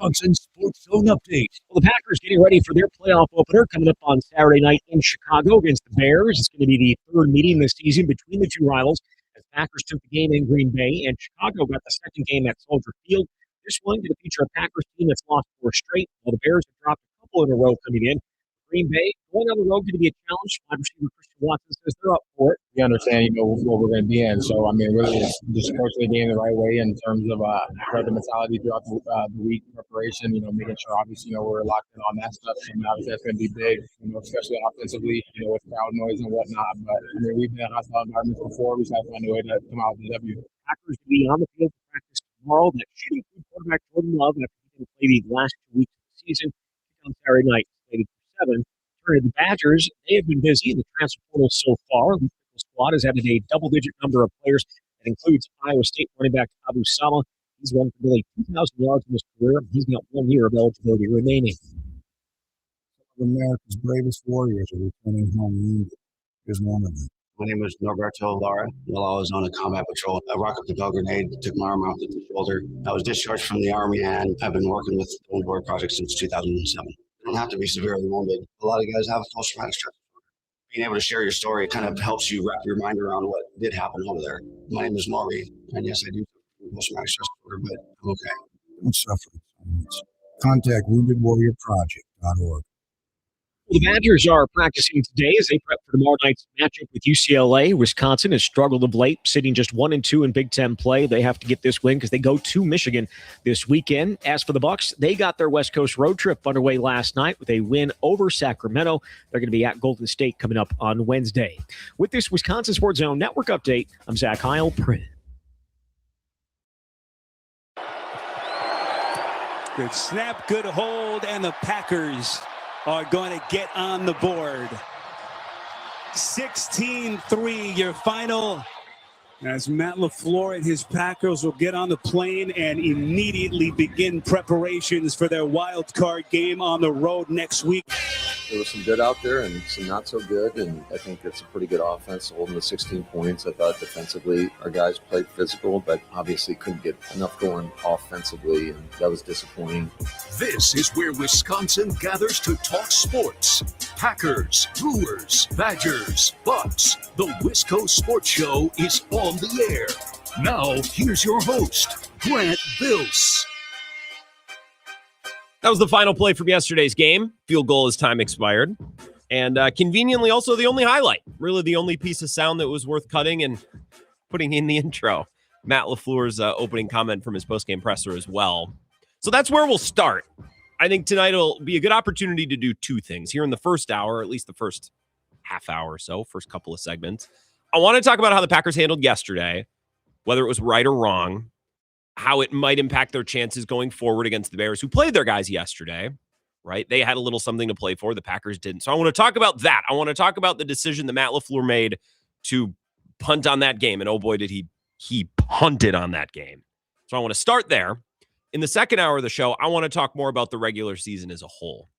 Wisconsin Sports Zone Update. Well, the Packers getting ready for their playoff opener coming up on Saturday night in Chicago against the Bears. It's going to be the third meeting this season between the two rivals as Packers took the game in Green Bay and Chicago got the second game at Soldier Field. This one going to feature a Packers team that's lost 4 straight, while the Bears have dropped a couple in a row coming in. Green Bay going on the road going to be a challenge. Wide receiver Christian Watson says they're up for it. We understand, what we're going to be in. So, really just approaching the game the right way in terms of the mentality throughout the week preparation, making sure, obviously, we're locked in on that stuff. And obviously, that's going to be big, especially offensively, with crowd noise and whatnot. But, we've been in hostile environments before. We just have to find a way to come out with the W. Packers will be on the field for practice tomorrow. That should include quarterback Jordan Love after he didn't play the last 2 weeks of the season. On Saturday night, slated for 7. Turning to the Badgers, they have been busy in the transfer portal so far. The squad has added a double-digit number of players. That includes Iowa State running back Abu Sama. He's run for nearly 2,000 yards in his career. He's got 1 year of eligibility remaining. Some of America's bravest warriors are returning home wounded. Here's one of them. My name is Norberto Lara. While I was on a combat patrol, I rocked up the bell grenade, took my arm off the shoulder. I was discharged from the Army, and I've been working with the Wound Board Project since 2007. You don't have to be severely wounded. A lot of guys have post-traumatic stress disorder. Being able to share your story kind of helps you wrap your mind around what did happen over there. My name is Maury, and yes, I do have post-traumatic stress disorder, but I'm okay. Don't suffer in silence. Contact WoundedWarriorProject.org. Well, the Badgers are practicing today as they prep for tomorrow night's matchup with UCLA. Wisconsin has struggled of late, sitting just 1-2 in Big Ten play. They have to get this win because they go to Michigan this weekend. As for the Bucs, they got their West Coast road trip underway last night with a win over Sacramento. They're going to be at Golden State coming up on Wednesday. With this Wisconsin Sports Zone Network update, I'm Zach Heil. Good snap, good hold, and the Packers are going to get on the board. 16-3, your final, as Matt LaFleur and his Packers will get on the plane and immediately begin preparations for their wild card game on the road next week. There was some good out there and some not so good, and I think it's a pretty good offense holding the 16 points. I thought defensively our guys played physical, but obviously couldn't get enough going offensively, and that was disappointing. This is where Wisconsin gathers to talk sports. Packers, Brewers, Badgers, Bucs. The Wisco Sports Show is on the air. Now, here's your host, Grant Bills. That was the final play from yesterday's game. Field goal as time expired. And conveniently also the only highlight. Really the only piece of sound that was worth cutting and putting in the intro. Matt LaFleur's opening comment from his postgame presser as well. So that's where we'll start. I think tonight will be a good opportunity to do 2 things. Here in the first hour, at least the first half hour or so, first couple of segments. I want to talk about how the Packers handled yesterday, whether it was right or wrong, how it might impact their chances going forward against the Bears, who played their guys yesterday, right? They had a little something to play for. The Packers didn't. So I want to talk about that. I want to talk about the decision that Matt LaFleur made to punt on that game. And oh boy, did he punted on that game. So I want to start there. In the second hour of the show, I want to talk more about the regular season as a whole.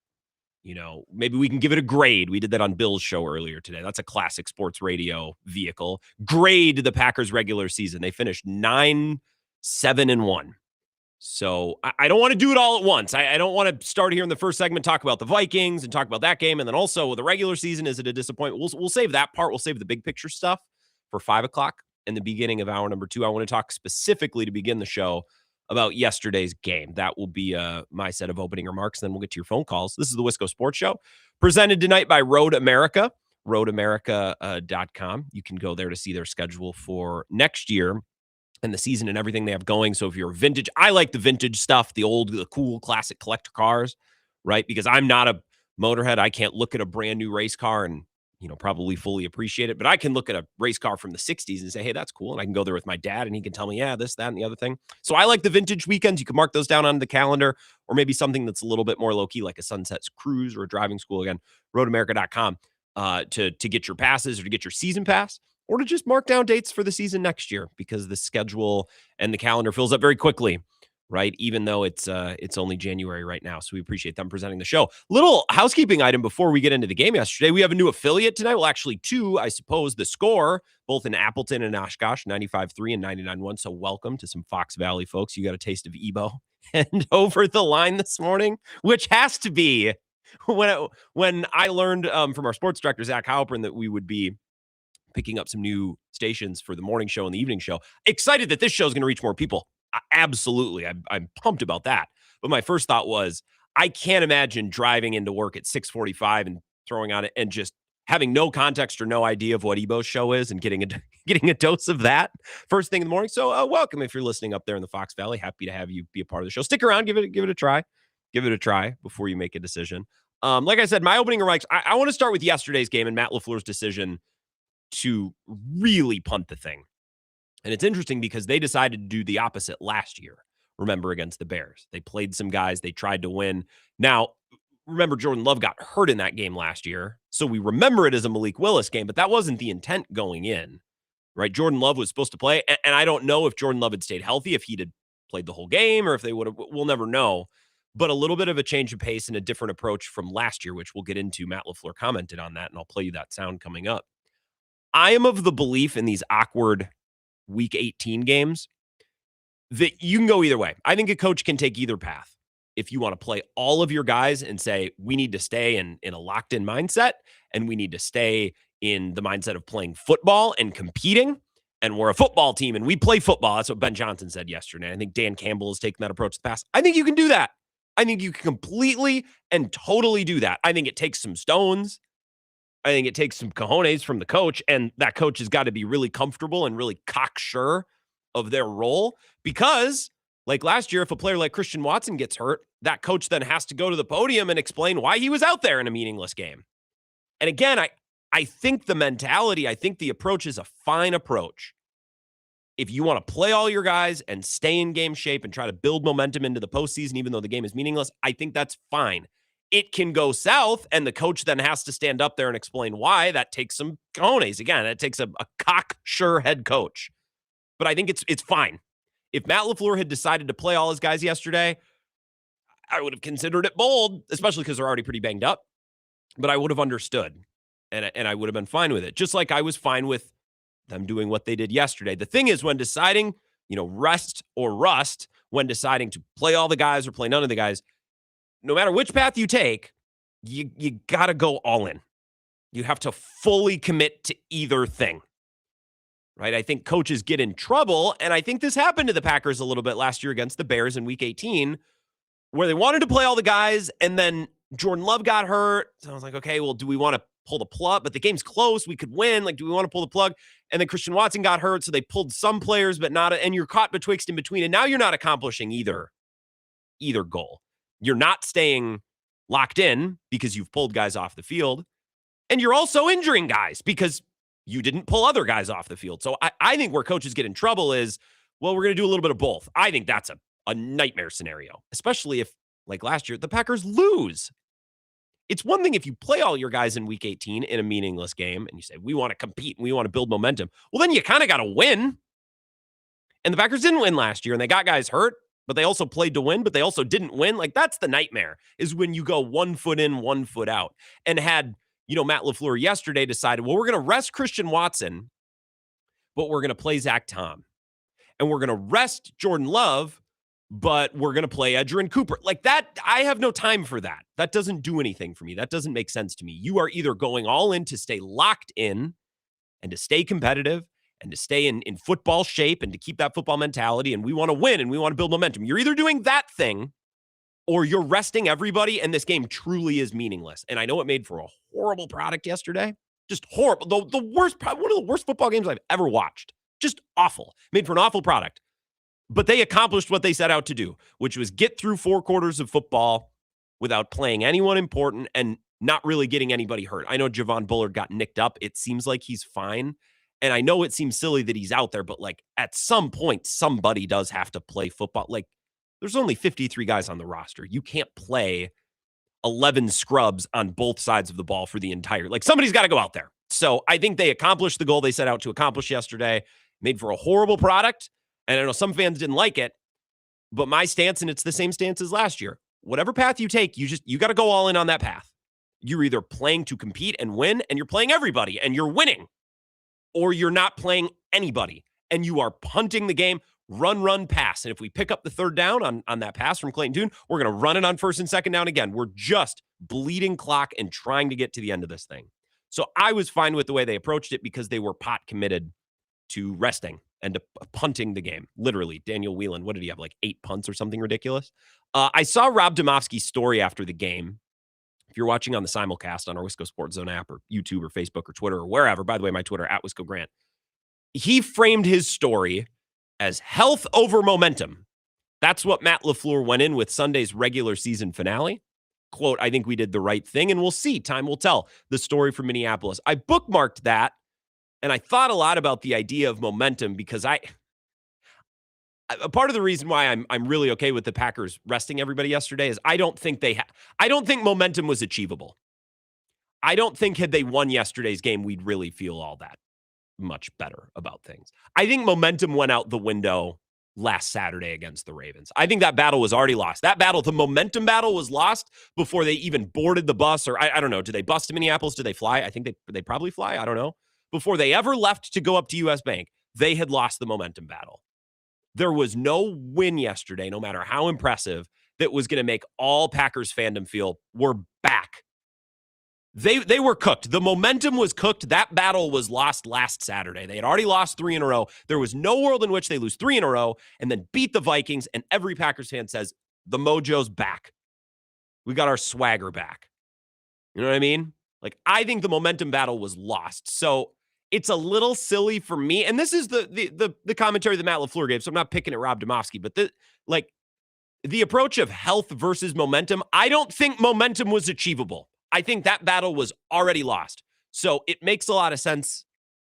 Maybe we can give it a grade. We did that on Bill's show earlier today. That's a classic sports radio vehicle. Grade the Packers regular season. They finished 9-7-1. So I don't want to do it all at once. I don't want to start here in the first segment, talk about the Vikings and talk about that game. And then also the regular season, is it a disappointment? We'll save that part. We'll save the big picture stuff for 5 o'clock in the beginning of hour number 2. I want to talk specifically to begin the show about yesterday's game. That will be my set of opening remarks. Then we'll get to your phone calls. This is the Wisco Sports Show, presented tonight by Road America, roadamerica.com. You can go there to see their schedule for next year and the season and everything they have going. So if you're vintage, I like the vintage stuff, the cool classic collector cars, right? Because I'm not a motorhead. I can't look at a brand new race car and probably fully appreciate it. But I can look at a race car from the 60s and say, hey, that's cool. And I can go there with my dad and he can tell me, yeah, this, that, and the other thing. So I like the vintage weekends. You can mark those down on the calendar, or maybe something that's a little bit more low-key, like a Sunsets Cruise or a driving school. Again, roadamerica.com to get your passes or to get your season pass, or to just mark down dates for the season next year, because the schedule and the calendar fills up very quickly, right? Even though it's only January right now. So we appreciate them presenting the show. Little housekeeping item before we get into the game yesterday. We have a new affiliate tonight. Well, actually 2, I suppose. The Score, both in Appleton and Oshkosh, 95.3 and 99.1. So welcome to some Fox Valley folks. You got a taste of Ebo and over the line this morning, which has to be when I learned from our sports director, Zach Halpern, that we would be picking up some new stations for the morning show and the evening show. Excited that this show is going to reach more people. Absolutely. I'm pumped about that. But my first thought was, I can't imagine driving into work at 6:45 and throwing on it and just having no context or no idea of what Ebo's show is and getting a dose of that first thing in the morning. So welcome if you're listening up there in the Fox Valley. Happy to have you be a part of the show. Stick around, give it a try. Give it a try before you make a decision. Like I said, my opening remarks, I want to start with yesterday's game and Matt LaFleur's decision to really punt the thing. And it's interesting because they decided to do the opposite last year. Remember, against the Bears. They played some guys. They tried to win. Now, remember, Jordan Love got hurt in that game last year. So we remember it as a Malik Willis game, but that wasn't the intent going in, right? Jordan Love was supposed to play. And I don't know if Jordan Love had stayed healthy, if he'd had played the whole game, or if they would have. We'll never know. But a little bit of a change of pace and a different approach from last year, which we'll get into. Matt LaFleur commented on that, and I'll play you that sound coming up. I am of the belief in these awkward Week 18 games that you can go either way. I think a coach can take either path. If you want to play all of your guys and say, we need to stay in a locked-in mindset, and we need to stay in the mindset of playing football and competing, and we're a football team, and we play football. That's what Ben Johnson said yesterday. I think Dan Campbell has taken that approach to the past. I think you can do that. I think you can completely and totally do that. I think it takes some stones. I think it takes some cojones from the coach, and that coach has got to be really comfortable and really cocksure of their role, because like last year, if a player like Christian Watson gets hurt, that coach then has to go to the podium and explain why he was out there in a meaningless game. And again, I think the mentality, I think the approach is a fine approach. If you want to play all your guys and stay in game shape and try to build momentum into the postseason, even though the game is meaningless, I think that's fine. It can go south, and the coach then has to stand up there and explain why. That takes some cojones. Again, it takes a cocksure head coach. But I think it's fine. If Matt LaFleur had decided to play all his guys yesterday, I would have considered it bold, especially because they're already pretty banged up. But I would have understood, and I would have been fine with it, just like I was fine with them doing what they did yesterday. The thing is, when deciding, rest or rust, when deciding to play all the guys or play none of the guys, no matter which path you take, you got to go all in. You have to fully commit to either thing, right? I think coaches get in trouble, and I think this happened to the Packers a little bit last year against the Bears in Week 18, where they wanted to play all the guys, and then Jordan Love got hurt. So I was like, okay, well, do we want to pull the plug? But the game's close. We could win. Like, do we want to pull the plug? And then Christian Watson got hurt, so they pulled some players, but not, and you're caught betwixt and between, and now you're not accomplishing either goal. You're not staying locked in because you've pulled guys off the field, and you're also injuring guys because you didn't pull other guys off the field. So I think where coaches get in trouble is, well, we're going to do a little bit of both. I think that's a nightmare scenario, especially if, like last year, the Packers lose. It's one thing if you play all your guys in Week 18 in a meaningless game and you say, we want to compete and we want to build momentum. Well, then you kind of got to win. And the Packers didn't win last year, and they got guys hurt, but they also played to win, but they also didn't win. Like, that's the nightmare, is when you go 1 foot in, 1 foot out. And had, Matt LaFleur yesterday decided, well, we're going to rest Christian Watson, but we're going to play Zach Tom. And we're going to rest Jordan Love, but we're going to play Edgerrin Cooper. Like that, I have no time for that. That doesn't do anything for me. That doesn't make sense to me. You are either going all in to stay locked in and to stay competitive and to stay in football shape and to keep that football mentality, and we want to win and we want to build momentum. You're either doing that thing or you're resting everybody, and this game truly is meaningless. And I know it made for a horrible product yesterday. Just horrible. The worst, one of the worst football games I've ever watched. Just awful. Made for an awful product. But they accomplished what they set out to do, which was get through 4 quarters of football without playing anyone important and not really getting anybody hurt. I know Javon Bullard got nicked up. It seems like he's fine. And I know it seems silly that he's out there, but like at some point, somebody does have to play football. Like, there's only 53 guys on the roster. You can't play 11 scrubs on both sides of the ball for the entire, like, somebody's got to go out there. So I think they accomplished the goal they set out to accomplish yesterday, made for a horrible product. And I know some fans didn't like it, but my stance, and it's the same stance as last year, whatever path you take, you got to go all in on that path. You're either playing to compete and win, and you're playing everybody and you're winning, or you're not playing anybody and you are punting the game. run, pass. And if we pick up the third down on that pass from Clayton Tune, we're going to run it on first and second down again. We're just bleeding clock and trying to get to the end of this thing. So I was fine with the way they approached it because they were pot committed to resting and to punting the game. Literally, Daniel Whelan, what did he have, like 8 punts or something ridiculous? I saw Rob Domofsky's story after the game. If you're watching on the simulcast on our Wisco Sports Zone app or YouTube or Facebook or Twitter or wherever, by the way, my Twitter, @Wisco Grant, he framed his story as health over momentum. That's what Matt LaFleur went in with Sunday's regular season finale. Quote, I think we did the right thing, and we'll see. Time will tell. The story from Minneapolis. I bookmarked that, and I thought a lot about the idea of momentum because a part of the reason why I'm really okay with the Packers resting everybody yesterday is I don't think momentum was achievable. I don't think had they won yesterday's game, we'd really feel all that much better about things. I think momentum went out the window last Saturday against the Ravens. I think that battle was already lost. The momentum battle was lost before they even boarded the bus, or I don't know. Did they bus to Minneapolis? Did they fly? I think they probably fly. I don't know. Before they ever left to go up to US Bank, they had lost the momentum battle. There was no win yesterday, no matter how impressive, that was going to make all Packers fandom feel we're back. They were cooked. The momentum was cooked. That battle was lost last Saturday. They had already lost 3 in a row. There was no world in which they lose 3 in a row and then beat the Vikings, and every Packers fan says, the mojo's back. We got our swagger back. You know what I mean? Like, I think the momentum battle was lost. So it's a little silly for me. And this is the commentary that Matt LaFleur gave, so I'm not picking at Rob Domofsky, but the approach of health versus momentum, I don't think momentum was achievable. I think that battle was already lost. So it makes a lot of sense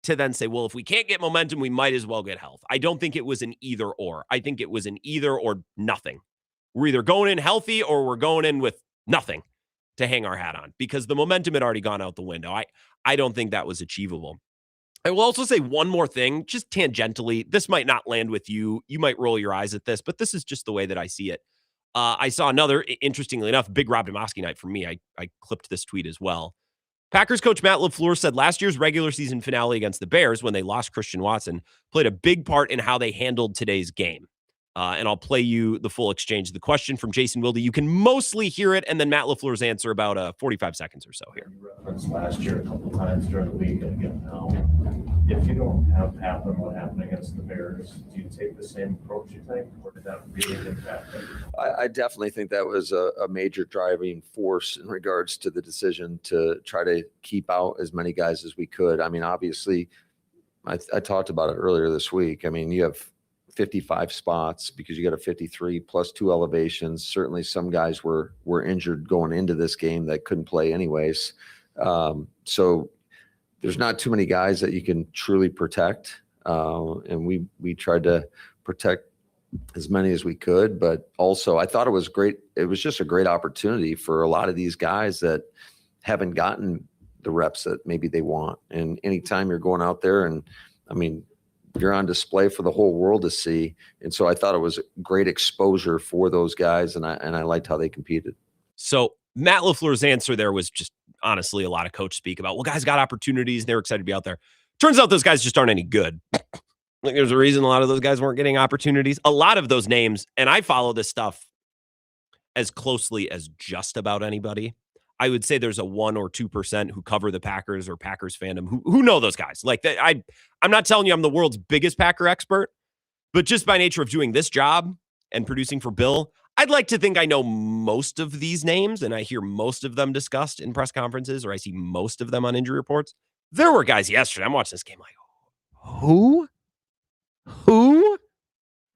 to then say, well, if we can't get momentum, we might as well get health. I don't think it was an either or. I think it was an either or nothing. We're either going in healthy or we're going in with nothing to hang our hat on because the momentum had already gone out the window. I don't think that was achievable. I will also say one more thing, just tangentially. This might not land with you. You might roll your eyes at this, but this is just the way that I see it. I saw another, interestingly enough, big Rob Domofsky night for me. I clipped this tweet as well. Packers coach Matt LaFleur said last year's regular season finale against the Bears when they lost Christian Watson played a big part in how they handled today's game. And I'll play you the full exchange. The question from Jason Wilde, you can mostly hear it, and then Matt LaFleur's answer about 45 seconds or so here. You referenced last year a couple times during the week, and again now. If you don't have happen what happened against the Bears, do you take the same approach, you think, or did that really impact it? I definitely think that was a major driving force in regards to the decision to try to keep out as many guys as we could. I mean, obviously, I talked about it earlier this week. I mean, you have 55 spots because you got a 53 plus 2 elevations. Certainly some guys were injured going into this game that couldn't play anyways. So there's not too many guys that you can truly protect. And we tried to protect as many as we could, but also I thought it was great. It was just a great opportunity for a lot of these guys that haven't gotten the reps that maybe they want. And anytime you're going out there and, I mean, you're on display for the whole world to see. And so I thought it was great exposure for those guys, and I liked how they competed. So Matt LaFleur's answer there was just honestly a lot of coach speak about, well, guys got opportunities. They're excited to be out there. Turns out those guys just aren't any good. Like, there's a reason a lot of those guys weren't getting opportunities. A lot of those names, and I follow this stuff as closely as just about anybody. I would say there's a 1 or 2% who cover the Packers or Packers fandom who know those guys. Like that, I'm not telling you I'm the world's biggest Packer expert, but just by nature of doing this job and producing for Bill, I'd like to think I know most of these names and I hear most of them discussed in press conferences or I see most of them on injury reports. There were guys yesterday. I'm watching this game like, who?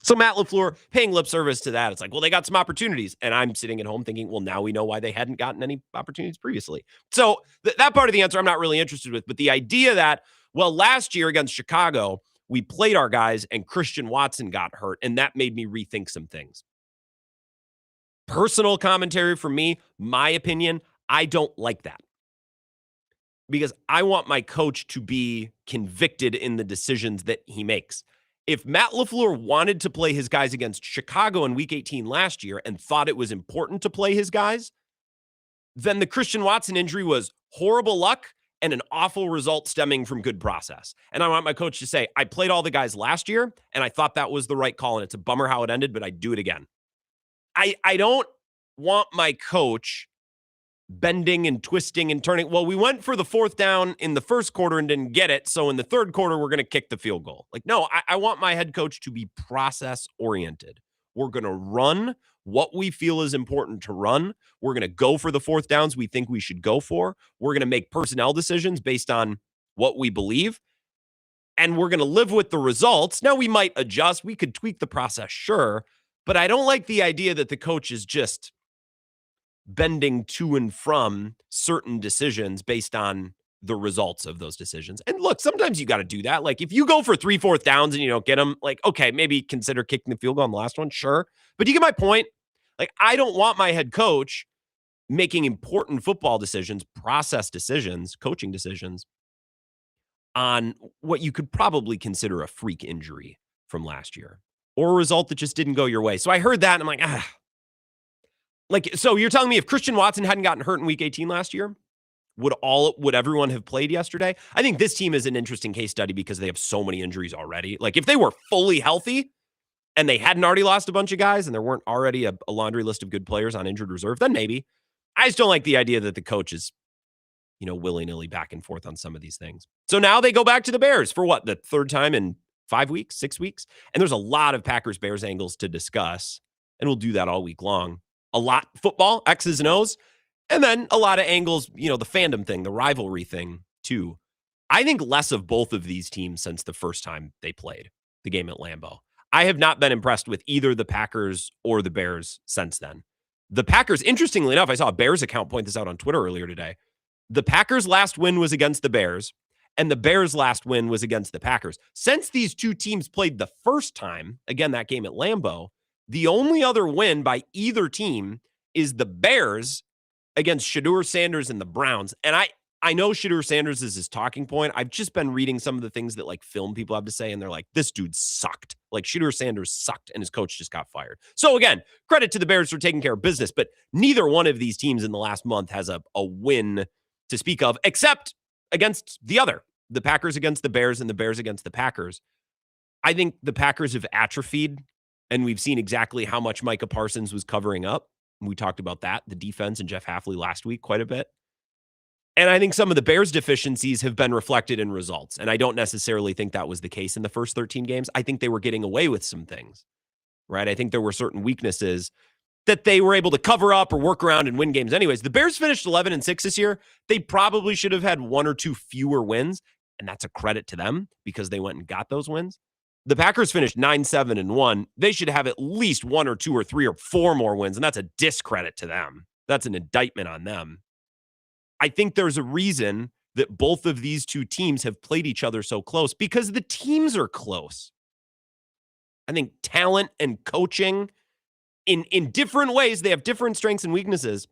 So Matt LaFleur paying lip service to that. It's like, well, they got some opportunities. And I'm sitting at home thinking, well, now we know why they hadn't gotten any opportunities previously. So that part of the answer I'm not really interested with. But the idea that, well, last year against Chicago, we played our guys and Christian Watson got hurt. And that made me rethink some things. Personal commentary from me, my opinion, I don't like that. Because I want my coach to be convicted in the decisions that he makes. If Matt LaFleur wanted to play his guys against Chicago in Week 18 last year and thought it was important to play his guys, then the Christian Watson injury was horrible luck and an awful result stemming from good process. And I want my coach to say, I played all the guys last year, and I thought that was the right call, and it's a bummer how it ended, but I'd do it again. I don't want my coach bending and twisting and turning. Well, we went for the 4th down in the first quarter and didn't get it, so in the third quarter, we're going to kick the field goal. Like, no, I want my head coach to be process-oriented. We're going to run what we feel is important to run. We're going to go for the 4th downs we think we should go for. We're going to make personnel decisions based on what we believe, and we're going to live with the results. Now, we might adjust. We could tweak the process, sure, but I don't like the idea that the coach is just bending to and from certain decisions based on the results of those decisions. And look, sometimes you got to do that. Like if you go for 3 4th downs and you don't get them, like, okay, maybe consider kicking the field goal on the last one. Sure. But you get my point. Like, I don't want my head coach making important football decisions, process decisions, coaching decisions on what you could probably consider a freak injury from last year or a result that just didn't go your way. So I heard that and I'm like, Like, so you're telling me if Christian Watson hadn't gotten hurt in week 18 last year, would everyone have played yesterday? I think this team is an interesting case study because they have so many injuries already. Like if they were fully healthy and they hadn't already lost a bunch of guys and there weren't already a laundry list of good players on injured reserve, then maybe. I just don't like the idea that the coach is, willy-nilly back and forth on some of these things. So now they go back to the Bears for what? The 3rd time in 5 weeks, 6 weeks? And there's a lot of Packers-Bears angles to discuss, and we'll do that all week long. A lot football, X's and O's, and then a lot of angles, the fandom thing, the rivalry thing too. I think less of both of these teams since the first time they played the game at Lambeau. I have not been impressed with either the Packers or the Bears since then. The Packers, interestingly enough, I saw a Bears account point this out on Twitter earlier today. The Packers' last win was against the Bears, and the Bears' last win was against the Packers. Since these two teams played the first time, again, that game at Lambeau, the only other win by either team is the Bears against Shedeur Sanders and the Browns. And I know Shedeur Sanders is his talking point. I've just been reading some of the things that like film people have to say, and they're like, this dude sucked. Like Shedeur Sanders sucked, and his coach just got fired. So again, credit to the Bears for taking care of business, but neither one of these teams in the last month has a win to speak of, except against the other. The Packers against the Bears and the Bears against the Packers. I think the Packers have atrophied, and we've seen exactly how much Micah Parsons was covering up. We talked about that, the defense and Jeff Hafley last week quite a bit. And I think some of the Bears' deficiencies have been reflected in results. And I don't necessarily think that was the case in the first 13 games. I think they were getting away with some things, right? I think there were certain weaknesses that they were able to cover up or work around and win games anyways. The Bears finished 11-6 this year. They probably should have had 1 or 2 fewer wins. And that's a credit to them because they went and got those wins. The Packers finished 9-7-1. They should have at least 1 or 2 or 3 or 4 more wins, and that's a discredit to them. That's an indictment on them. I think there's a reason that both of these two teams have played each other so close because the teams are close. I think talent and coaching in different ways, they have different strengths and weaknesses.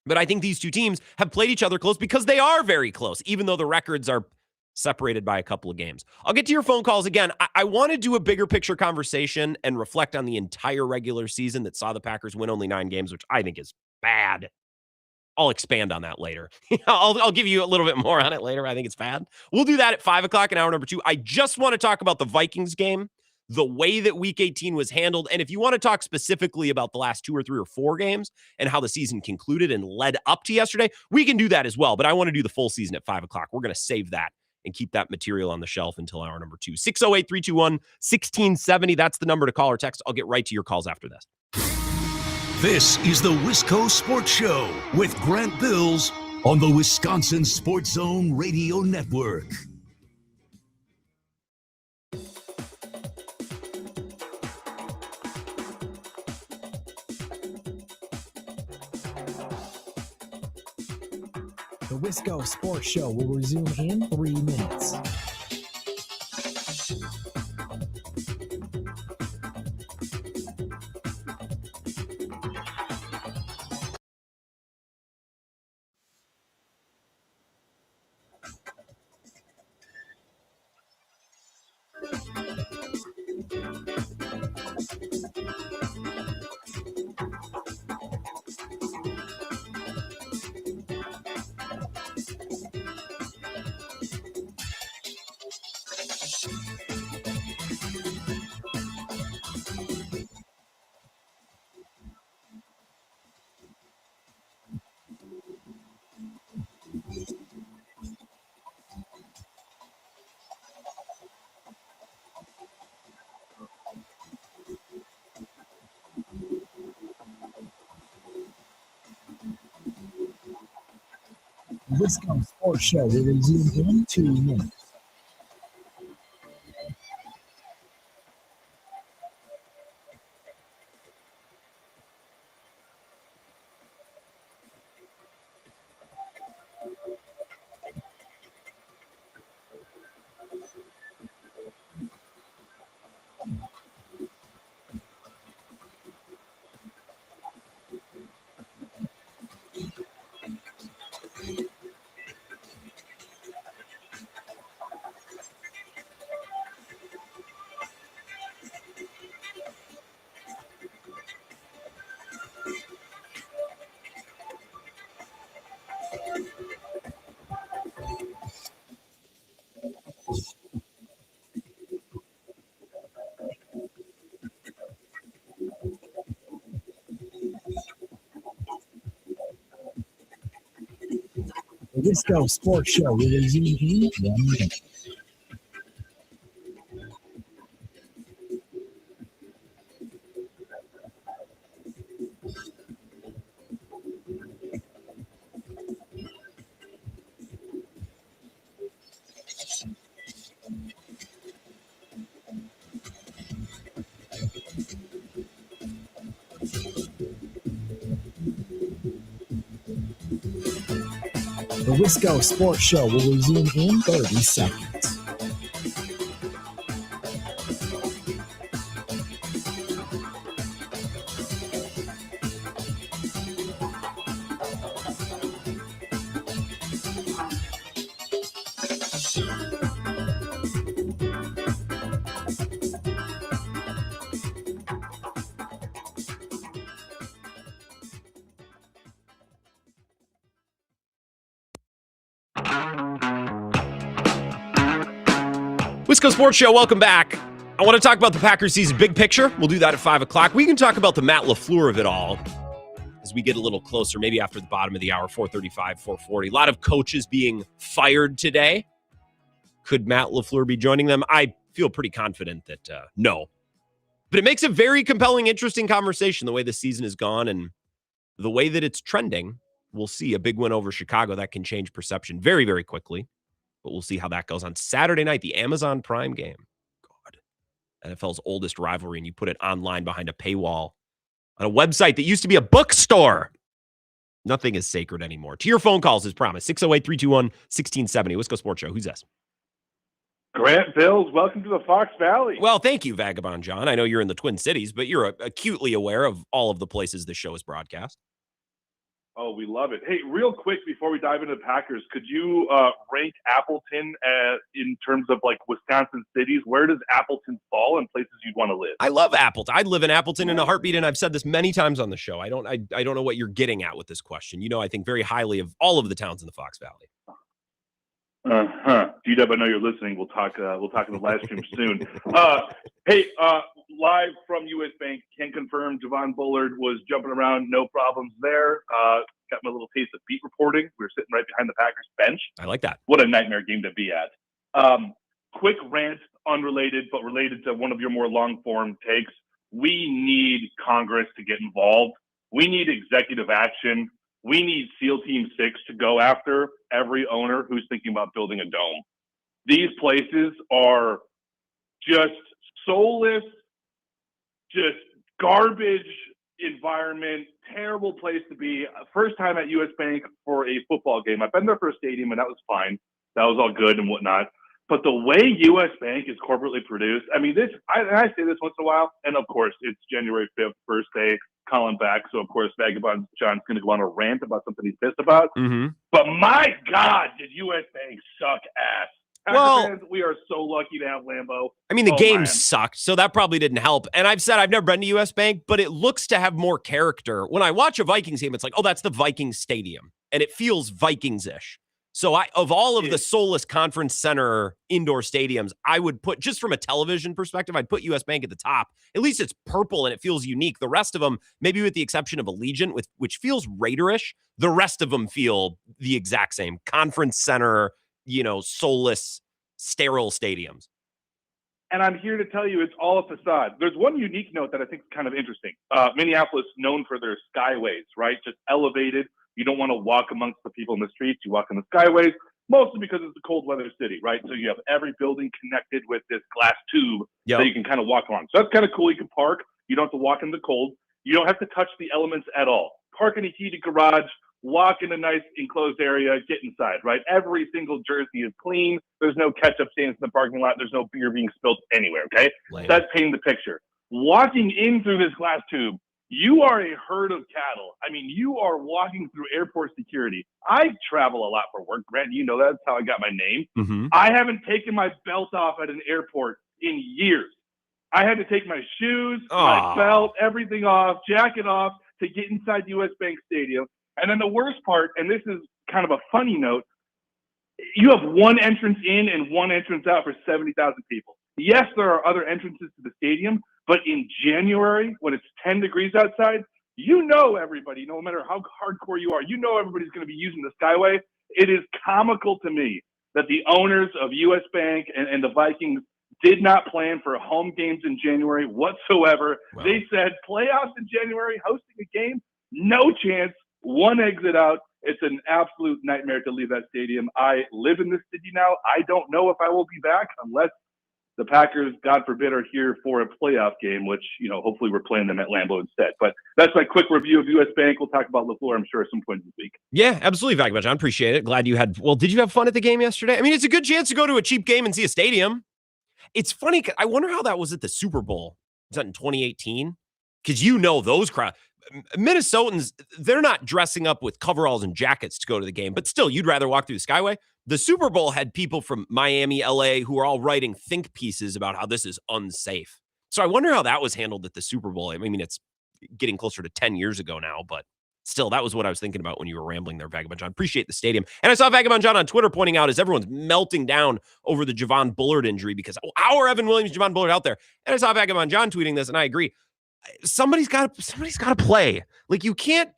But I think these two teams have played each other close because they are very close, even though the records are separated by a couple of games. I'll get to your phone calls again. I want to do a bigger picture conversation and reflect on the entire regular season that saw the Packers win only 9 games, which I think is bad. I'll expand on that later. I'll give you a little bit more on it later. I think it's bad. We'll do that at 5 o'clock in hour number 2. I just want to talk about the Vikings game, the way that week 18 was handled. And if you want to talk specifically about the last 2 or 3 or 4 games and how the season concluded and led up to yesterday, we can do that as well. But I want to do the full season at 5 o'clock. We're going to save that and keep that material on the shelf until hour number 2. 608-321-1670. That's the number to call or text. I'll get right to your calls after this. This is the Wisco Sports Show with Grant Bills on the Wisconsin Sports Zone Radio Network. The Wisco Sports Show will resume in 3 minutes. The Wisconsin Sports Show will resume in 2 minutes. The Wisco Sports Show will resume in 1 minute. The Wisco Sports Show will resume in 30 seconds. Wisco Sports Show, welcome back. I want to talk about the Packers season big picture. We'll do that at 5 o'clock. We can talk about the Matt LaFleur of it all as we get a little closer, maybe after the bottom of the hour, 4:35, 4:40. A lot of coaches being fired today. Could Matt LaFleur be joining them? I feel pretty confident that no. But it makes a very compelling, interesting conversation, the way the season has gone and the way that it's trending. We'll see a big win over Chicago. That can change perception very, very quickly. But we'll see how that goes on Saturday night, the Amazon Prime game. God, NFL's oldest rivalry, and you put it online behind a paywall on a website that used to be a bookstore. Nothing is sacred anymore. To your phone calls, as promised. 608-321-1670. Wisco Sports Show. Who's this? Grant Bills, welcome to the Fox Valley. Well, thank you, Vagabond John. I know you're in the Twin Cities, but you're acutely aware of all of the places this show is broadcast. Oh, we love it. Hey, real quick before we dive into the Packers, could you rank Appleton in terms of like Wisconsin cities? Where does Appleton fall in places you'd want to live? I love Appleton. I'd live in Appleton in a heartbeat, and I've said this many times on the show. I don't know what you're getting at with this question. You know, I think very highly of all of the towns in the Fox Valley. G-Dub, I know you're listening. We'll talk in the live stream soon. Hey, live from U.S. Bank, can confirm Javon Bullard was jumping around, no problems there. Got my little taste of beat reporting. We were sitting right behind the Packers bench. I like that. What a nightmare game to be at. Quick rant, unrelated, but related to one of your more long-form takes. We need Congress to get involved. We need executive action. We need SEAL Team 6 to go after every owner who's thinking about building a dome. These places are just soulless, just garbage environment, terrible place to be. First time at U.S. Bank for a football game. I've been there for a stadium, and that was fine. That was all good and whatnot. But the way U.S. Bank is corporately produced, I mean, I say this once in a while, and of course, it's January 5th, first day, Colin back. So, of course, Vagabond John's going to go on a rant about something he's pissed about. Mm-hmm. But my God, did U.S. Bank suck ass. Well, fans, we are so lucky to have Lambeau. I mean, the game sucked, so that probably didn't help. And I've said I've never been to U.S. Bank, but it looks to have more character. When I watch a Vikings game, it's like, oh, that's the Vikings stadium. And it feels Vikings-ish. So of all of the soulless conference center indoor stadiums, I would put, just from a television perspective, I'd put U.S. Bank at the top. At least it's purple and it feels unique. The rest of them, maybe with the exception of Allegiant, which feels Raiderish, the rest of them feel the exact same. Conference center, soulless, sterile stadiums. And I'm here to tell you it's all a facade. There's one unique note that I think is kind of interesting. Minneapolis known for their skyways, right? Just elevated. You don't want to walk amongst the people in the streets. You walk in the skyways, mostly because it's a cold weather city, right? So you have every building connected with this glass tube that you can kind of walk on. So that's kind of cool. You can park. You don't have to walk in the cold. You don't have to touch the elements at all. Park in a heated garage. Walk in a nice enclosed area, get inside, right? Every single jersey is clean. There's no ketchup stains in the parking lot. There's no beer being spilled anywhere, okay? That's painting the picture. Walking in through this glass tube, you are a herd of cattle. I mean, you are walking through airport security. I travel a lot for work, Brent. You know that's how I got my name. Mm-hmm. I haven't taken my belt off at an airport in years. I had to take my shoes, my belt, everything off, jacket off to get inside US Bank Stadium. And then the worst part, and this is kind of a funny note, you have one entrance in and one entrance out for 70,000 people. Yes, there are other entrances to the stadium, but in January, when it's 10 degrees outside, you know everybody, no matter how hardcore you are, you know everybody's going to be using the Skyway. It is comical to me that the owners of US Bank and the Vikings did not plan for home games in January whatsoever. Wow. They said playoffs in January, hosting a game, no chance. One exit out. It's an absolute nightmare to leave that stadium. I live in this city now. I don't know if I will be back unless the Packers, God forbid, are here for a playoff game, which, hopefully we're playing them at Lambeau instead. But that's my quick review of US Bank. We'll talk about LaFleur, I'm sure, at some point this week. Yeah, absolutely, Vikings. I appreciate it. Glad you had, did you have fun at the game yesterday? I mean, it's a good chance to go to a cheap game and see a stadium. It's funny. I wonder how that was at the Super Bowl. Was that in 2018? Because those crowds. Minnesotans, they're not dressing up with coveralls and jackets to go to the game, but still, you'd rather walk through the Skyway. The Super Bowl had people from Miami, LA, who are all writing think pieces about how this is unsafe. So I wonder how that was handled at the Super Bowl. I mean, it's getting closer to 10 years ago now, but still, that was what I was thinking about when you were rambling there, Vagabond John. Appreciate the stadium. And I saw Vagabond John on Twitter pointing out as everyone's melting down over the Javon Bullard injury because our Evan Williams, Javon Bullard out there. And I saw Vagabond John tweeting this, and I agree. Somebody's got to play. Like you can't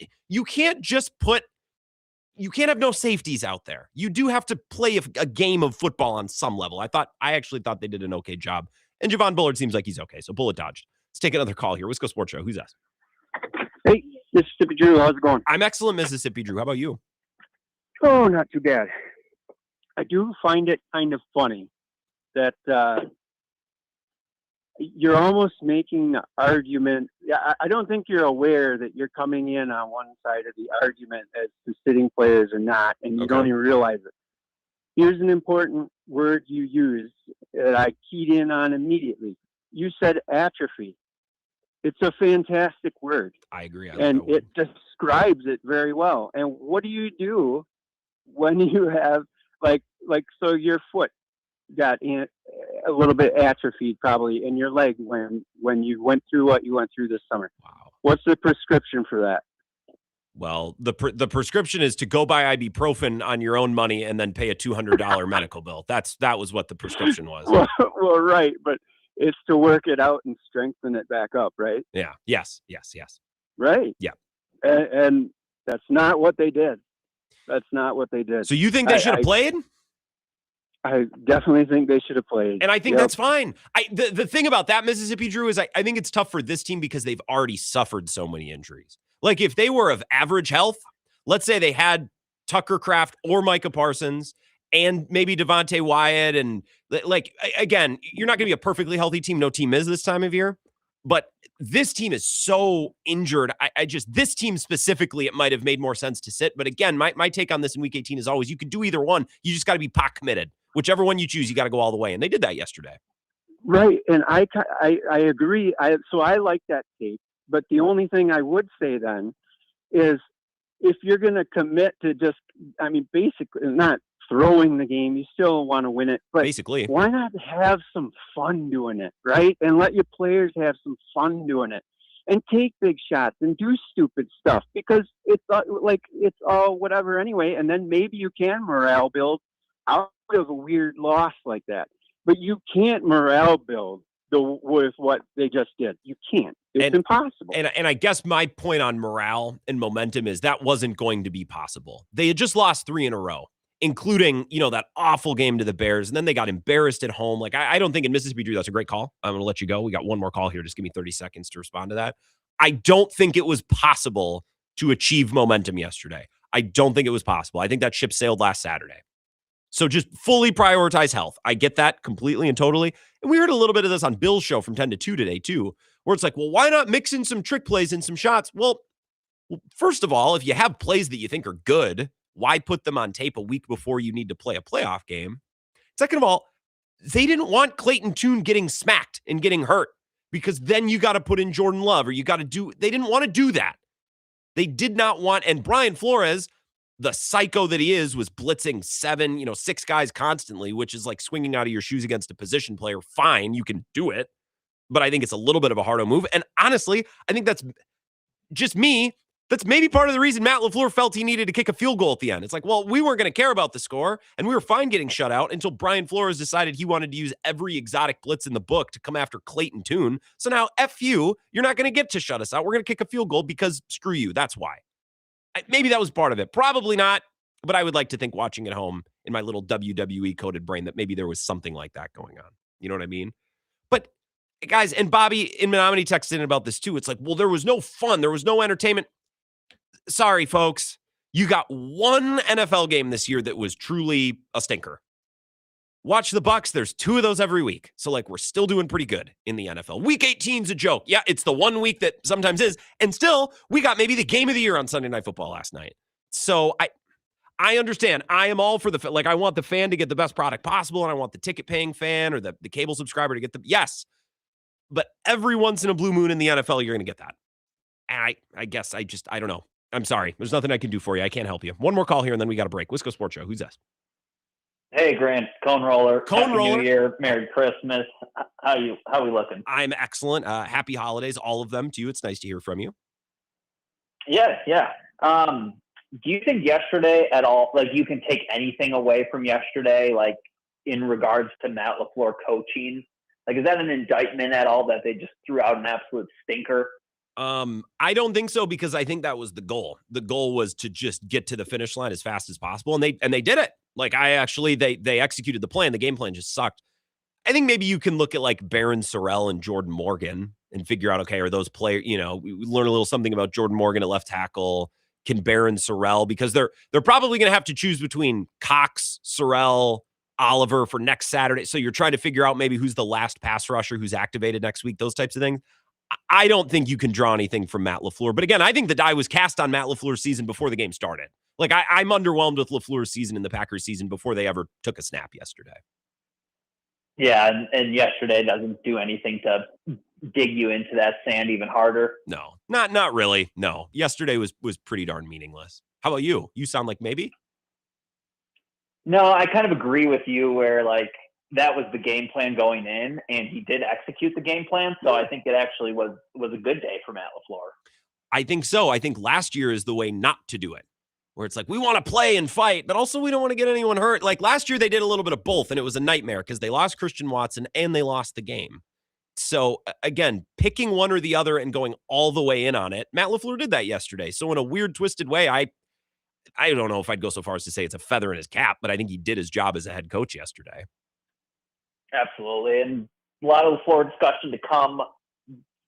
have no safeties out there. You do have to play a game of football on some level. I actually thought they did an okay job. And Javon Bullard seems like he's okay. So bullet dodged. Let's take another call here. Wisco Sports Show. Who's that? Hey, Mississippi Drew. How's it going? I'm excellent, Mississippi Drew. How about you? Oh, not too bad. I do find it kind of funny that you're almost making the argument. I don't think you're aware that you're coming in on one side of the argument as to sitting players or not, and you don't even realize it. Here's an important word you used that I keyed in on immediately. You said atrophy. It's a fantastic word. I agree. And it describes it very well. And what do you do when you have, so your foot got a little bit atrophied probably in your leg when you went through what you went through this summer. Wow. What's the prescription for that? Well, the prescription is to go buy ibuprofen on your own money and then pay a $200 medical bill. That was what the prescription was. Well, right, but it's to work it out and strengthen it back up, right? Yeah. Yes. Right. Yeah. And that's not what they did. So you think they should have played? I definitely think they should have played. And I think that's fine. The thing about that, Mississippi Drew, is I think it's tough for this team because they've already suffered so many injuries. Like if they were of average health, let's say they had Tucker Kraft or Micah Parsons and maybe Devontae Wyatt. And again, you're not going to be a perfectly healthy team. No team is this time of year. But this team is so injured. This team specifically, it might have made more sense to sit. But again, my take on this in week 18 is always you could do either one. You just got to be pot committed. Whichever one you choose, you got to go all the way. And they did that yesterday. Right. And I agree. So I like that take. But the only thing I would say then is if you're going to commit to basically not throwing the game, you still want to win it. But basically, why not have some fun doing it, right? And let your players have some fun doing it and take big shots and do stupid stuff because it's all whatever anyway. And then maybe you can morale build out of a weird loss like that. But you can't morale build with what they just did. You can't. It's impossible. And I guess my point on morale and momentum is that wasn't going to be possible. They had just lost 3 in a row. including, that awful game to the Bears. And then they got embarrassed at home. Like, I don't think in Mississippi, Drew, that's a great call. I'm going to let you go. We got one more call here. Just give me 30 seconds to respond to that. I don't think it was possible to achieve momentum yesterday. I don't think it was possible. I think that ship sailed last Saturday. So just fully prioritize health. I get that completely and totally. And we heard a little bit of this on Bill's show from 10 to 2 today too, where it's like, well, why not mix in some trick plays and some shots? Well, first of all, if you have plays that you think are good, why put them on tape a week before you need to play a playoff game? Second of all, they didn't want Clayton Tune getting smacked and getting hurt because then you got to put in Jordan Love or they didn't want to do that. They did not want, and Brian Flores, the psycho that he is, was blitzing 6 guys constantly, which is like swinging out of your shoes against a position player. Fine, you can do it, but I think it's a little bit of a hardo move. And honestly, I think that's just me. That's maybe part of the reason Matt LaFleur felt he needed to kick a field goal at the end. It's like, well, we weren't going to care about the score, and we were fine getting shut out until Brian Flores decided he wanted to use every exotic blitz in the book to come after Clayton Tune. So now, F you're not going to get to shut us out. We're going to kick a field goal because screw you. That's why. Maybe that was part of it. Probably not, but I would like to think watching at home in my little WWE-coded brain that maybe there was something like that going on. You know what I mean? But, guys, and Bobby in Menominee texted in about this too. It's like, well, there was no fun. There was no entertainment. Sorry, folks. You got one NFL game this year that was truly a stinker. Watch the Bucs. There's 2 of those every week. So, we're still doing pretty good in the NFL. Week 18's a joke. Yeah, it's the one week that sometimes is. And still, we got maybe the game of the year on Sunday Night Football last night. So, I understand. I am all for I want the fan to get the best product possible, and I want the ticket-paying fan or the cable subscriber to get yes. But every once in a blue moon in the NFL, you're going to get that. And I guess I don't know. I'm sorry. There's nothing I can do for you. I can't help you. One more call here, and then we got a break. Wisco Sports Show. Who's this? Hey, Grant, Cone Roller. Cone Happy Roller. New Year, Merry Christmas. How we looking? I'm excellent. Happy holidays, all of them to you. It's nice to hear from you. Yeah. Do you think yesterday at all, you can take anything away from yesterday, in regards to Matt LaFleur coaching? Is that an indictment at all that they just threw out an absolute stinker? I don't think so, because I think that was the goal. The goal was to just get to the finish line as fast as possible, and they did it. They executed the plan. The game plan just sucked. I think maybe you can look at Baron Sorrell and Jordan Morgan and figure out, okay, are those players, we learn a little something about Jordan Morgan at left tackle. Can Baron Sorrell, because they're probably going to have to choose between Cox, Sorrell, Oliver for next Saturday. So you're trying to figure out maybe who's the last pass rusher who's activated next week, those types of things. I don't think you can draw anything from Matt LaFleur. But again, I think the die was cast on Matt LaFleur's season before the game started. I'm underwhelmed with LaFleur's season and the Packers season before they ever took a snap yesterday. Yeah, and yesterday doesn't do anything to dig you into that sand even harder. No, not really. No, yesterday was pretty darn meaningless. How about you? You sound like maybe? No, I kind of agree with you where that was the game plan going in, and he did execute the game plan. So I think it actually was a good day for Matt LaFleur. I think so. I think last year is the way not to do it, where it's we want to play and fight, but also we don't want to get anyone hurt. Last year they did a little bit of both, and it was a nightmare because they lost Christian Watson and they lost the game. So again, picking one or the other and going all the way in on it, Matt LaFleur did that yesterday. So in a weird, twisted way, I don't know if I'd go so far as to say it's a feather in his cap, but I think he did his job as a head coach yesterday. Absolutely. And a lot of LaFleur discussion to come.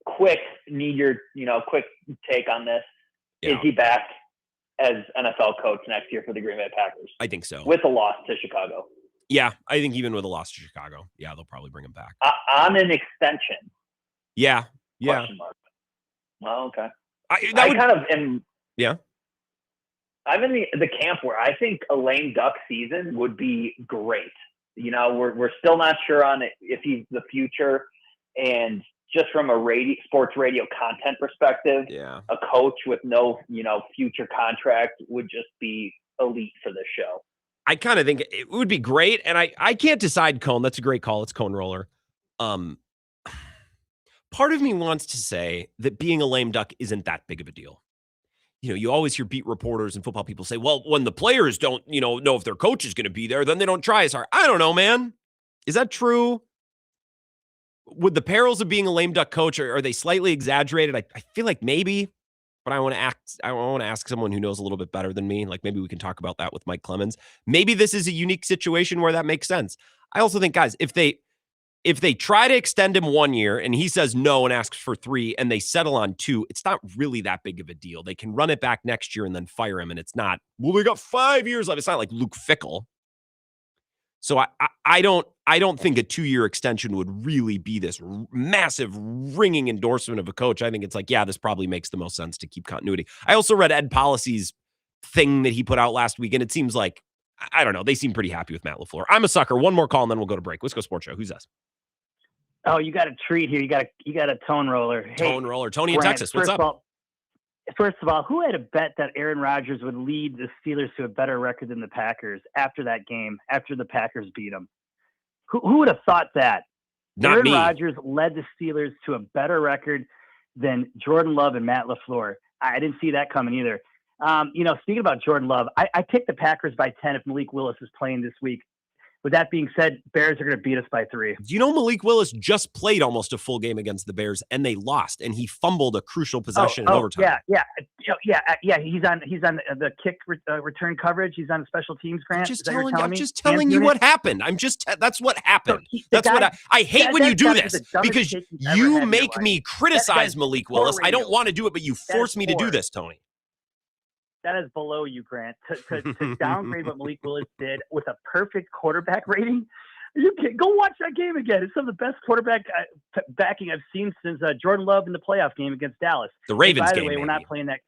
Quick, need your, quick take on this. Yeah. Is he back as NFL coach next year for the Green Bay Packers? I think so. With a loss to Chicago. Yeah, I think even with a loss to Chicago, yeah, they'll probably bring him back. On an extension. Yeah. Question mark. Well, okay. Yeah. I'm in the camp where I think a lame duck season would be great. We're still not sure on if he's the future, and just from a sports radio content perspective, a coach with no future contract would just be elite for this show. I kind of think it would be great, and I can't decide, Cone. That's a great call. It's Cone Roller. Part of me wants to say that being a lame duck isn't that big of a deal. You always hear beat reporters and football people say, well, when the players don't, know if their coach is going to be there, then they don't try as hard. I don't know, man. Is that true? Would the perils of being a lame duck coach, are they slightly exaggerated? I feel like maybe. but I want to ask someone who knows a little bit better than me. Like maybe we can talk about that with Mike Clemens. Maybe this is a unique situation where that makes sense. I also think, guys, if they try to extend him 1 year and he says no and asks for 3 and they settle on 2, it's not really that big of a deal. They can run it back next year and then fire him. And it's not, well, we got 5 years left. It's not like Luke Fickell. So I don't think a 2-year extension would really be this massive ringing endorsement of a coach. I think it's like, yeah, this probably makes the most sense to keep continuity. I also read Ed Policy's thing that he put out last week, and it seems like, I don't know, they seem pretty happy with Matt LaFleur. I'm a sucker. One more call, and then we'll go to break. Let's go Sports Show. Who's this? Oh, you got a treat here. You got a tone roller. Tone roller. Tony in Texas. What's up? First of all, who had a bet that Aaron Rodgers would lead the Steelers to a better record than the Packers after that game, after the Packers beat them? Who would have thought that? Not me. Aaron Rodgers led the Steelers to a better record than Jordan Love and Matt LaFleur. I didn't see that coming either. Speaking about Jordan Love, I picked the Packers by 10 if Malik Willis is playing this week. With that being said, Bears are going to beat us by 3. Do you know Malik Willis just played almost a full game against the Bears and they lost, and he fumbled a crucial possession in overtime? Yeah. He's on the kick return coverage. He's on special teams. Grant, I'm just telling you what happened. That's what happened. I hate when you do this because you make me criticize Malik Willis. I don't want to do it, but you force me to do this, Tony. That is below you, Grant. To downgrade what Malik Willis did with a perfect quarterback rating. You can go watch that game again. It's some of the best quarterback backing I've seen since Jordan Love in the playoff game against Dallas. The Ravens game. By the way, we're not playing that.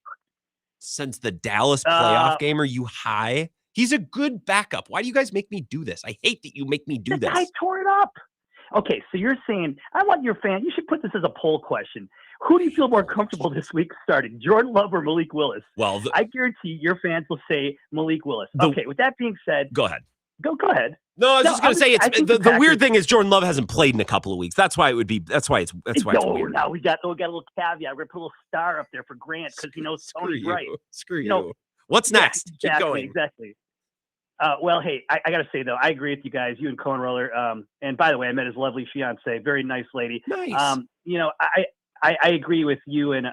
Since the Dallas playoff game, are you high? He's a good backup. Why do you guys make me do this? I hate that you make me do this. I tore it up. Okay, so you're saying, I want your fan. You should put this as a poll question. Who do you feel more comfortable this week starting, Jordan Love or Malik Willis? Well, I guarantee your fans will say Malik Willis. Okay, with that being said, go ahead. Go ahead. No, I was just going to say the weird thing is Jordan Love hasn't played in a couple of weeks. That's why it would be. That's why it's weird. Now we got a little caveat. We're gonna put a little star up there for Grant because he knows Tony's right. Screw you. What's next? Exactly, keep going. Exactly. Well, hey, I got to say, though, I agree with you guys, you and Cone Roller. And by the way, I met his lovely fiance, very nice lady. Nice. I agree with you and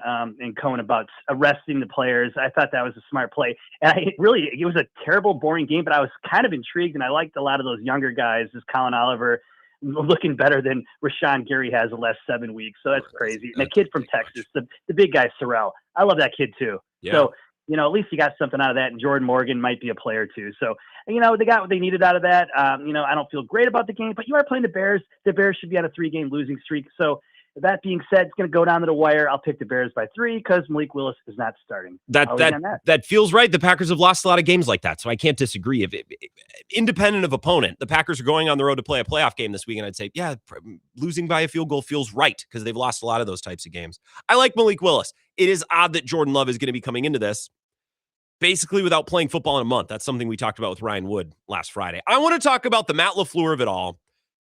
Cone about arresting the players. I thought that was a smart play. And it was a terrible, boring game, but I was kind of intrigued, and I liked a lot of those younger guys, this Colin Oliver, looking better than Rashawn Gary has the last 7 weeks. So that's crazy. And the kid from Texas, the big guy, Sorrell. I love that kid, too. Yeah. So, at least you got something out of that, and Jordan Morgan might be a player too. So, they got what they needed out of that. I don't feel great about the game, but you are playing the Bears. The Bears should be on a 3-game losing streak. So, that being said, it's going to go down to the wire. I'll pick the Bears by 3 because Malik Willis is not starting. That feels right. The Packers have lost a lot of games like that, so I can't disagree. If independent of opponent, the Packers are going on the road to play a playoff game this week, and I'd say, yeah, losing by a field goal feels right because they've lost a lot of those types of games. I like Malik Willis. It is odd that Jordan Love is going to be coming into this basically without playing football in a month. That's something we talked about with Ryan Wood last Friday. I want to talk about the Matt LaFleur of it all.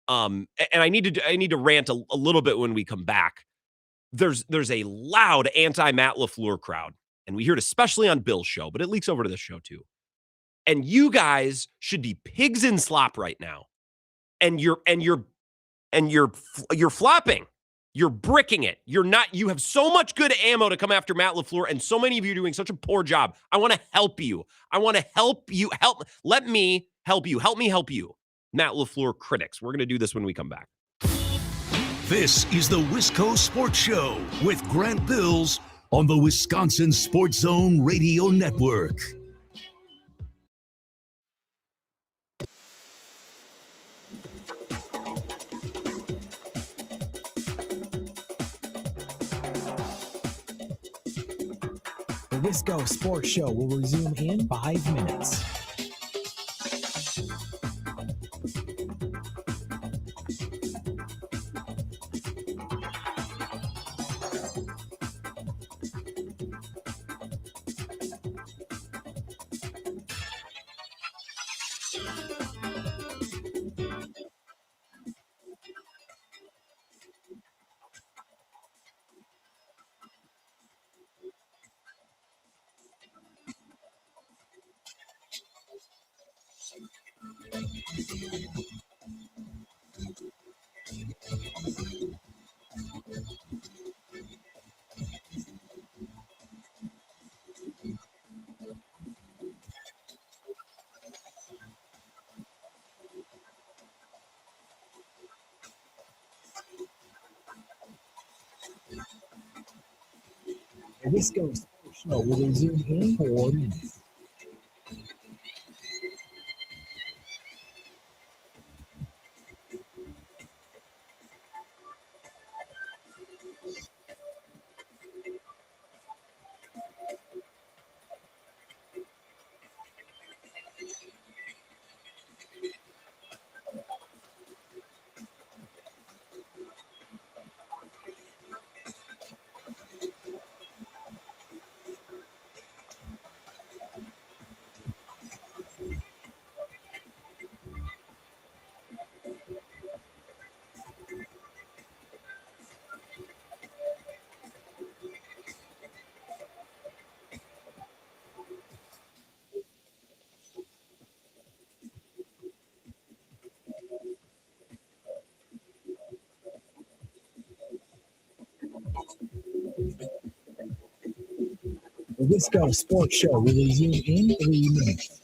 And I need to rant a little bit when we come back. There's a loud anti-Matt LaFleur crowd, and we hear it especially on Bill's show, but it leaks over to this show too. And you guys should be pigs in slop right now. And you're flopping. You're bricking it. You have so much good ammo to come after Matt LaFleur, and so many of you are doing such a poor job. I want to help you. Let me help you. Help me help you. Matt LaFleur critics. We're going to do this when we come back. This is the Wisco Sports Show with Grant Bills on the Wisconsin Sports Zone Radio Network. The Wisco Sports Show will resume in 5 minutes. The Wisco Sports Show will resume in 4 minutes. The Wisco Sports Show will resume in 3 minutes.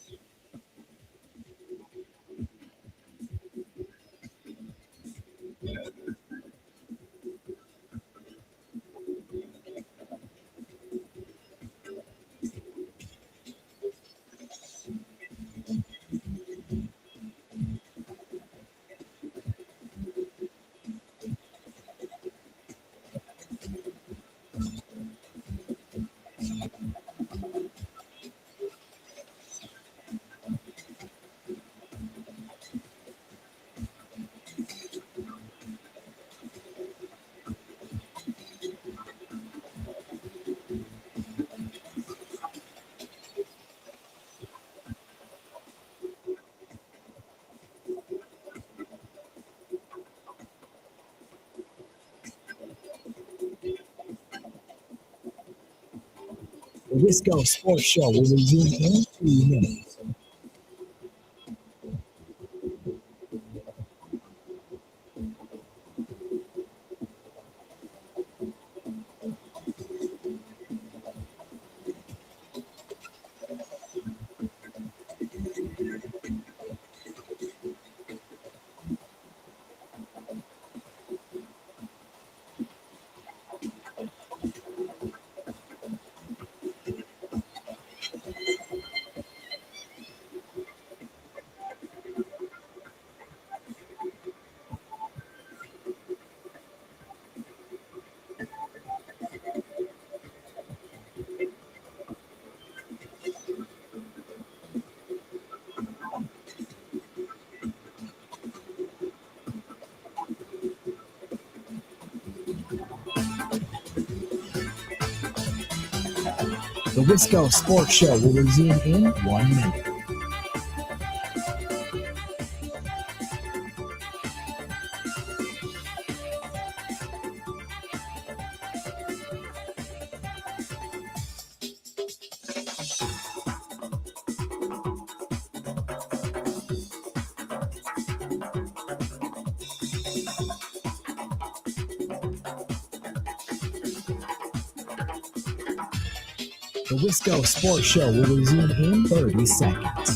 The Wisco Sports Show will resume in 3 minutes. The Wisco Sports Show will resume in 1 minute. The Wisco Sports Show will resume in 30 seconds.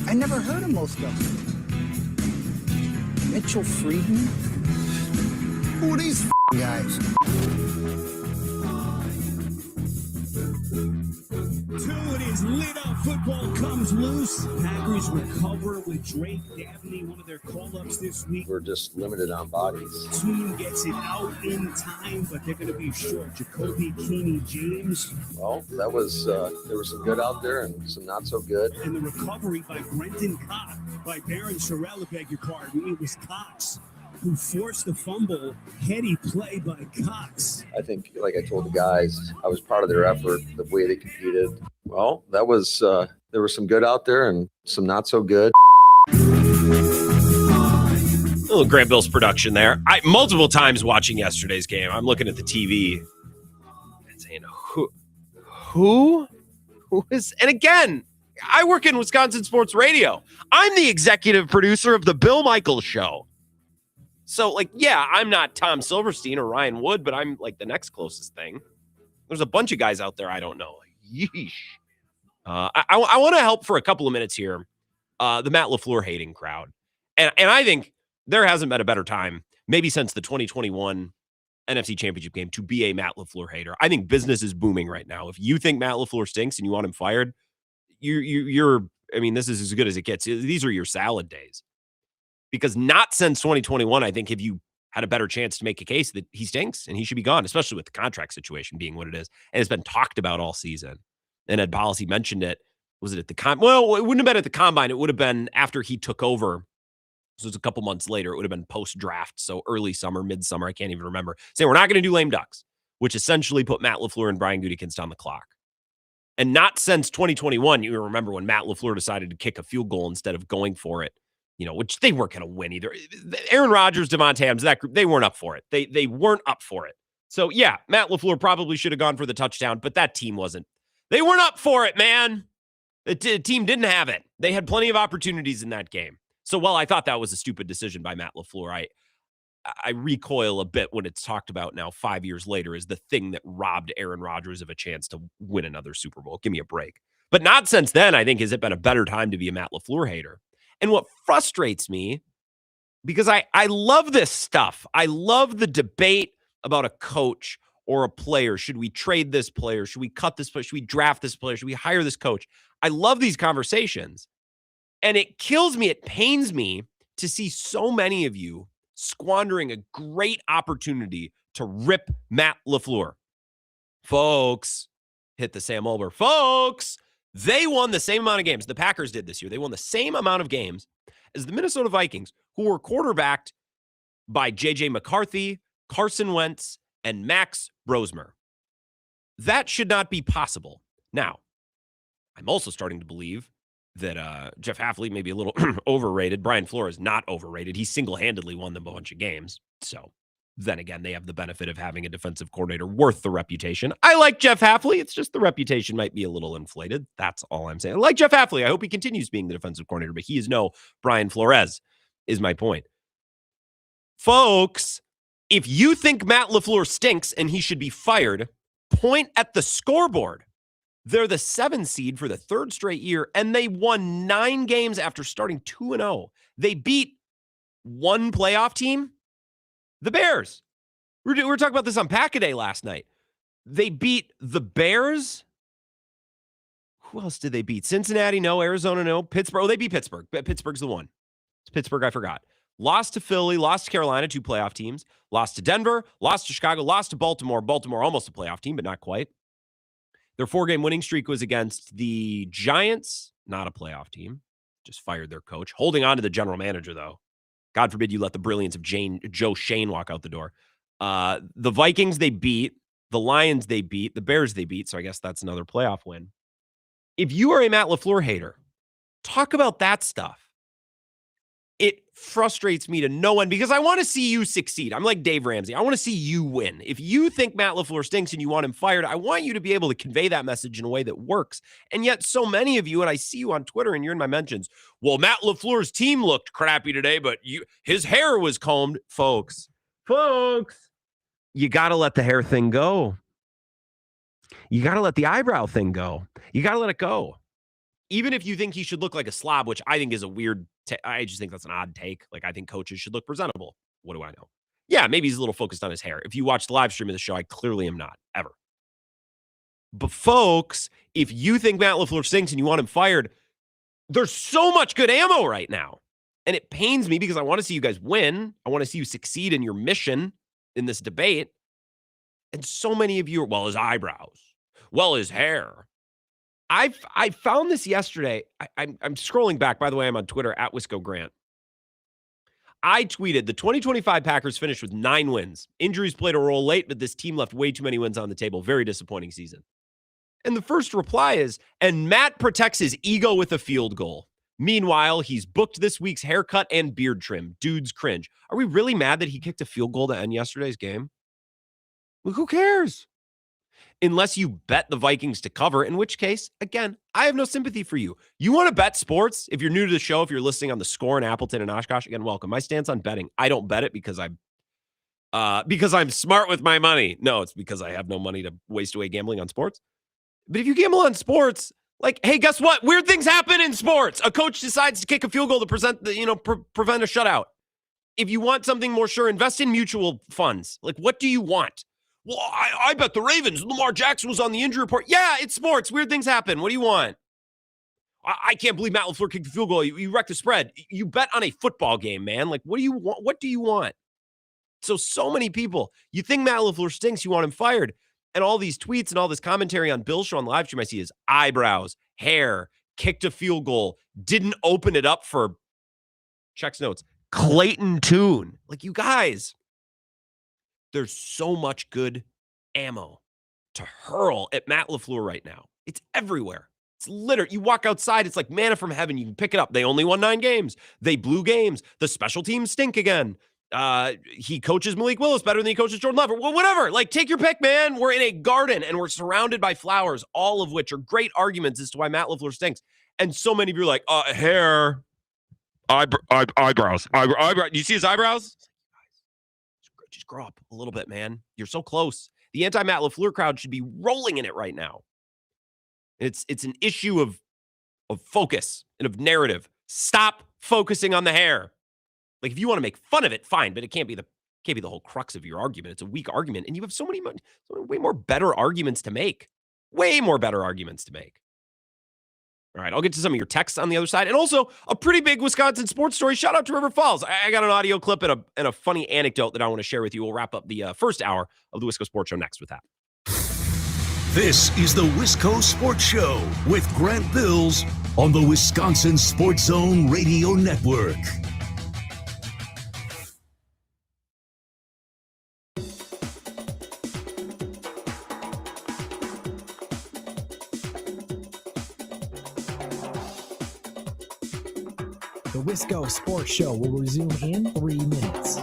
I never heard of Moscow. Mitchell Friedman? Who are these guys? It is lit up. Football comes loose. Packers recover with Drake Dabney, one of their call-ups this week. We're just limited on bodies. Team gets it out in time, but they're going to be short. Jacoby Keeney James. Well, that was there was some good out there and some not so good. And the recovery by Brenton Cox, by Baron Sherrill, I beg your pardon. It was Cox who forced the fumble. Heady play by Cox. I think, like I told the guys, I was proud of their effort, the way they competed. Well, that was there was some good out there and some not so good. Little Grant Bill's production there. I multiple times watching yesterday's game. I'm looking at the TV and saying, who is, and again, I work in Wisconsin Sports Radio. I'm the executive producer of the Bill Michaels Show. So, like, yeah, I'm not Tom Silverstein or Ryan Wood, but I'm like the next closest thing. There's a bunch of guys out there I don't know. Yeesh. I want to help for a couple of minutes here. The Matt LaFleur hating crowd. And I think there hasn't been a better time, maybe since the 2021 NFC Championship game, to be a Matt LaFleur hater. I think business is booming right now. If you think Matt LaFleur stinks and you want him fired, you're I mean, this is as good as it gets. These are your salad days. Because not since 2021, I think, have you had a better chance to make a case that he stinks and he should be gone, especially with the contract situation being what it is. And it's been talked about all season. And Ed Policy mentioned it. Was it at the Well, it wouldn't have been at the combine. It would have been after he took over. So it was a couple months later. It would have been post-draft. So early summer, midsummer. I can't even remember. Saying we're not going to do lame ducks, which essentially put Matt LaFleur and Brian Gutekunst on the clock. And not since 2021, you remember when Matt LaFleur decided to kick a field goal instead of going for it, which they weren't going to win either. Aaron Rodgers, Devontae Adams, that group, they weren't up for it. They weren't up for it. So, yeah, Matt LaFleur probably should have gone for the touchdown, but that team wasn't. They weren't up for it, man. The team didn't have it. They had plenty of opportunities in that game. So, while I thought that was a stupid decision by Matt LaFleur, I recoil a bit when it's talked about now 5 years later as the thing that robbed Aaron Rodgers of a chance to win another Super Bowl. Give me a break. But not since then, I think, has it been a better time to be a Matt LaFleur hater. And what frustrates me, because I love this stuff. I love the debate about a coach or a player. Should we trade this player? Should we cut this player? Should we draft this player? Should we hire this coach? I love these conversations. And it kills me, it pains me to see so many of you squandering a great opportunity to rip Matt LaFleur. Folks, hit the Sam Ulber. Folks, they won the same amount of games the Packers did this year. They won the same amount of games as the Minnesota Vikings, who were quarterbacked by J.J. McCarthy, Carson Wentz, and Max Brosmer. That should not be possible. Now, I'm also starting to believe that Jeff Hafley may be a little overrated. Brian Flores not overrated. He single-handedly won them a bunch of games. So then again, they have the benefit of having a defensive coordinator worth the reputation. I like Jeff Hafley. It's just the reputation might be a little inflated. That's all I'm saying. I like Jeff Hafley. I hope he continues being the defensive coordinator, but he is no Brian Flores, is my point. Folks, if you think Matt LaFleur stinks and he should be fired, point at the scoreboard. They're the 7 seed for the 3rd straight year, and they won 9 games after starting 2-0. They beat one playoff team, the Bears. We were talking about this on Pack-A-Day last night. They beat the Bears. Who else did they beat? Cincinnati, no. Arizona, no. Pittsburgh. Oh, they beat Pittsburgh. Pittsburgh's the one. It's Pittsburgh, I forgot. Lost to Philly, lost to Carolina, 2 playoff teams. Lost to Denver, lost to Chicago, lost to Baltimore. Baltimore almost a playoff team, but not quite. Their 4-game winning streak was against the Giants, not a playoff team. Just fired their coach. Holding on to the general manager, though. God forbid you let the brilliance of Joe Shane walk out the door. The Vikings, they beat. The Lions, they beat. The Bears, they beat. So I guess that's another playoff win. If you are a Matt LaFleur hater, talk about that stuff. It frustrates me to no end because I want to see you succeed. I'm like Dave Ramsey. I want to see you win. If you think Matt LaFleur stinks and you want him fired, I want you to be able to convey that message in a way that works. And yet so many of you, and I see you on Twitter and you're in my mentions, well, Matt LaFleur's team looked crappy today, but his hair was combed. Folks, you got to let the hair thing go. You got to let the eyebrow thing go. You got to let it go. Even if you think he should look like a slob, which I think is a weird, I just think that's an odd take. Like, I think coaches should look presentable. What do I know? Yeah, maybe he's a little focused on his hair. If you watch the live stream of the show, I clearly am not, ever. But folks, if you think Matt LaFleur stinks and you want him fired, there's so much good ammo right now. And it pains me because I want to see you guys win. I want to see you succeed in your mission in this debate. And so many of you are, well, his eyebrows, well, his hair. I found this yesterday. I'm scrolling back. By the way, I'm on Twitter at Wisco Grant. I tweeted the 2025 Packers finished with 9 wins. Injuries played a role late, but this team left way too many wins on the table. Very disappointing season. And the first reply is, and Matt protects his ego with a field goal. Meanwhile, he's booked this week's haircut and beard trim. Dudes cringe. Are we really mad that he kicked a field goal to end yesterday's game? Well, who cares? unless you bet the Vikings to cover, in which case, again, I have no sympathy for you. You want to bet sports? If you're new to the show, if you're listening on the Score in Appleton and Oshkosh, again, welcome. My stance on betting, I don't bet it because I'm smart with my money. No, it's because I have no money to waste away gambling on sports. But if you gamble on sports, like, hey, guess what? Weird things happen in sports. A coach decides to kick a field goal to prevent a shutout. If you want something more sure, invest in mutual funds. Like, what do you want? Well, I bet the Ravens. Lamar Jackson was on the injury report. Yeah, it's sports. Weird things happen. What do you want? I can't believe Matt LaFleur kicked the field goal. You wrecked the spread. You bet on a football game, man. Like, what do you want? What do you want? So many people. You think Matt LaFleur stinks. You want him fired. And all these tweets and all this commentary on Bill's show on the live stream, I see his eyebrows, hair, kicked a field goal, didn't open it up for, checks notes, Clayton Tune. Like, you guys, there's so much good ammo to hurl at Matt LaFleur right now. It's everywhere. It's littered. You walk outside, it's like manna from heaven. You can pick it up. They only won 9 games. They blew games. The special teams stink again. He coaches Malik Willis better than he coaches Jordan Love. Well, whatever. Like, take your pick, man. We're in a garden and we're surrounded by flowers, all of which are great arguments as to why Matt LaFleur stinks. And so many of you are like, hair, eyebrows. You see his eyebrows? Just grow up a little bit, man. You're so close. The anti-Matt LaFleur crowd should be rolling in it right now. It's an issue of focus and of narrative. Stop focusing on the hair. Like, if you want to make fun of it, fine, but it can't be the whole crux of your argument. It's a weak argument, and you have so many way more better arguments to make. Way more better arguments to make. All right, I'll get to some of your texts on the other side, and also a pretty big Wisconsin sports story. Shout out to River Falls. I got an audio clip and a funny anecdote that I want to share with you. We'll wrap up the first hour of the Wisco Sports Show next with that. This is the Wisco Sports Show with Grant Bills on the Wisconsin Sports Zone Radio Network. The Wisco Sports Show will resume in 3 minutes.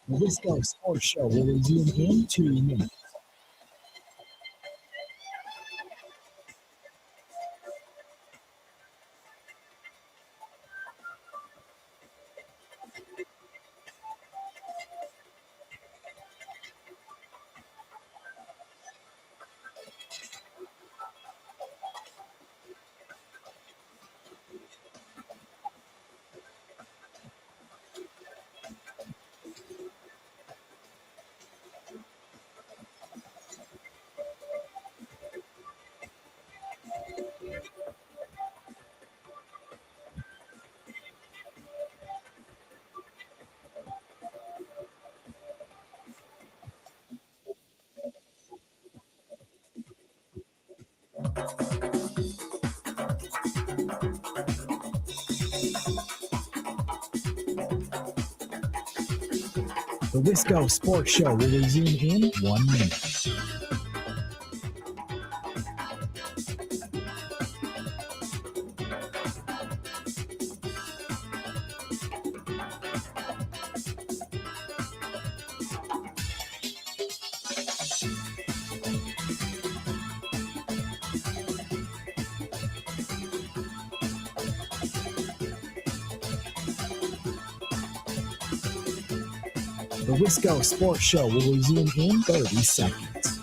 The Wisco Sports Show will resume in 2 minutes. The Wisco Sports Show will resume in 1 minute. The Wisco Sports Show will resume in 30 seconds.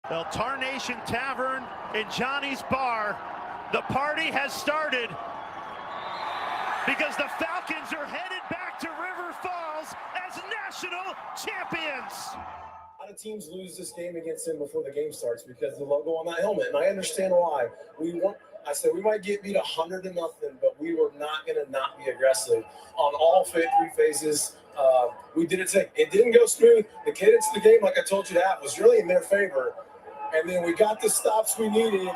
Well, Tarnation Tavern in Johnny's Bar, the party has started because the Falcons are headed back to River Falls as national champions. A lot of teams lose this game against them before the game starts because of the logo on that helmet, and I understand why. I said we might get beat 100-0, but we were not going to not be aggressive on all three phases. We did it today. It didn't go smooth. The cadence of the game, like I told you to have, was really in their favor. And then we got the stops we needed,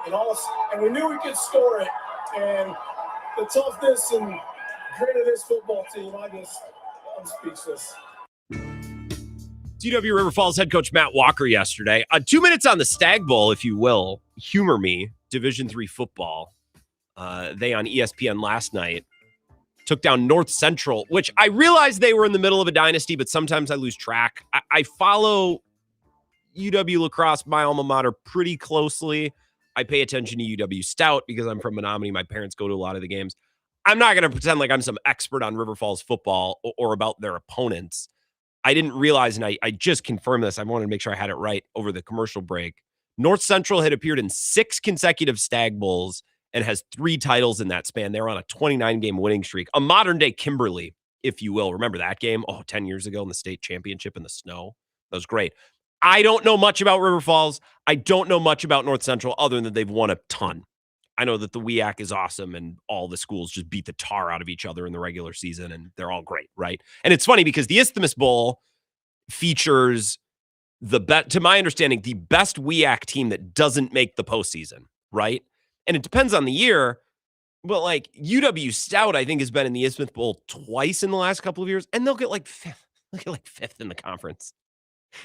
and we knew we could score it. And the toughness and grit of this football team, I'm speechless. UW River Falls head coach Matt Walker yesterday. 2 minutes on the Stag Bowl, if you will. Humor me. Division III football. They on ESPN last night took down North Central, which I realized they were in the middle of a dynasty, but sometimes I lose track. I follow UW lacrosse, my alma mater, pretty closely. I pay attention to UW Stout because I'm from Menominee. My parents go to a lot of the games. I'm not going to pretend like I'm some expert on River Falls football or about their opponents. I didn't realize, and I just confirmed this. I wanted to make sure I had it right over the commercial break. North Central had appeared in 6 consecutive Stag Bowls and has 3 titles in that span. They're on a 29-game winning streak, a modern-day Kimberly, if you will. Remember that game? 10 years ago in the state championship in the snow. That was great. I don't know much about River Falls. I don't know much about North Central other than they've won a ton. I know that the WEAC is awesome and all the schools just beat the tar out of each other in the regular season, and they're all great, right? And it's funny because the Isthmus Bowl features to my understanding, the best WEAC team that doesn't make the postseason, right? And it depends on the year, but like UW Stout, I think, has been in the Isthmus Bowl twice in the last couple of years, and they'll get like fifth in the conference.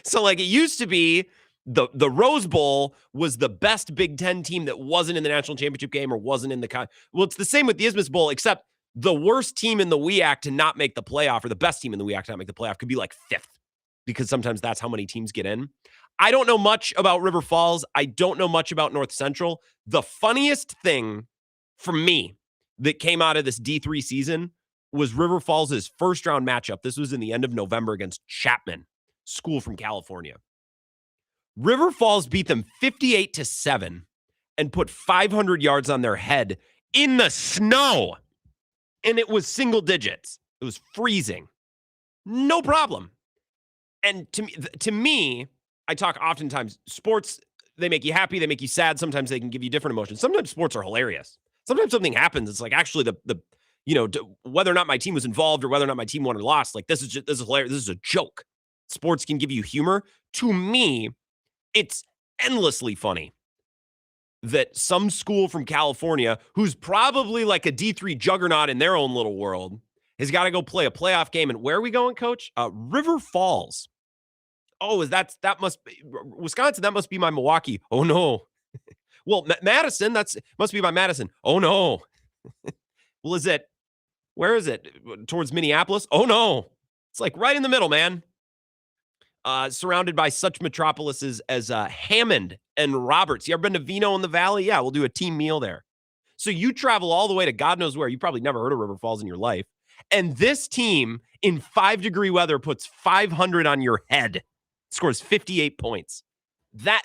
So like it used to be the Rose Bowl was the best Big Ten team that wasn't in the national championship game or wasn't in the well, it's the same with the Isthmus Bowl, except the worst team in the WEAC to not make the playoff or the best team in the WEAC to not make the playoff could be like 5th because sometimes that's how many teams get in. I don't know much about River Falls. I don't know much about North Central. The funniest thing for me that came out of this D3 season was River Falls' first round matchup. This was in the end of November against Chapman, school from California. River Falls beat them 58-7 and put 500 yards on their head in the snow. And it was single digits. It was freezing. No problem. And to me, I talk oftentimes, sports, they make you happy, they make you sad. Sometimes they can give you different emotions. Sometimes sports are hilarious. Sometimes something happens. It's like actually whether or not my team was involved or whether or not my team won or lost, like this is hilarious. This is a joke. Sports can give you humor. To me, it's endlessly funny that some school from California, who's probably like a D3 juggernaut in their own little world, has got to go play a playoff game. And where are we going, Coach? River Falls. Oh, that must be Wisconsin. That must be my Milwaukee. Oh no. Well, Madison. Must be my Madison. Oh no. Well, where is it? Towards Minneapolis? Oh no. It's like right in the middle, man. Surrounded by such metropolises as Hammond and Roberts. You ever been to Vino in the Valley? Yeah, we'll do a team meal there. So you travel all the way to God knows where. You probably never heard of River Falls in your life. And this team in 5-degree weather puts 500 on your head, scores 58 points. That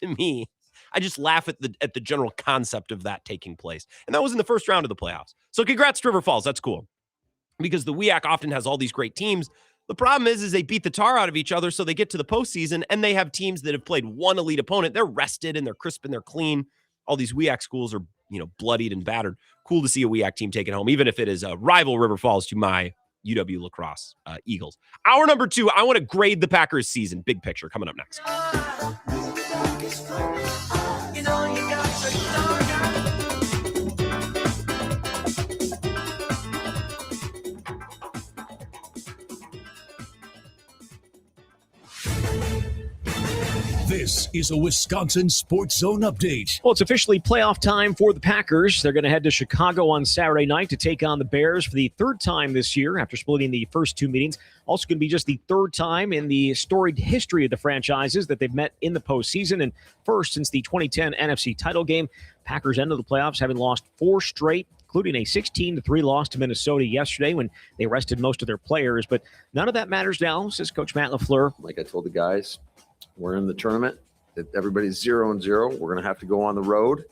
to me, I just laugh at the general concept of that taking place. And that was in the first round of the playoffs. So congrats to River Falls. That's cool. Because the WEAC often has all these great teams. The problem is they beat the tar out of each other, so they get to the postseason, and they have teams that have played one elite opponent. They're rested, and they're crisp, and they're clean. All these WEAC schools are, bloodied and battered. Cool to see a WEAC team take it home, even if it is a rival River Falls to my UW lacrosse Eagles. Hour number 2, I want to grade the Packers season. Big picture coming up next. This is a Wisconsin Sports Zone update. Well, it's officially playoff time for the Packers. They're going to head to Chicago on Saturday night to take on the Bears for the 3rd time this year after splitting the first 2 meetings. Also going to be just the 3rd time in the storied history of the franchises that they've met in the postseason, and first since the 2010 NFC title game. Packers ended the playoffs having lost 4 straight, including a 16-3 loss to Minnesota yesterday when they rested most of their players. But none of that matters now, says Coach Matt LaFleur. Like I told the guys, we're in the tournament. everybody's 0-0. We're going to have to go on the road,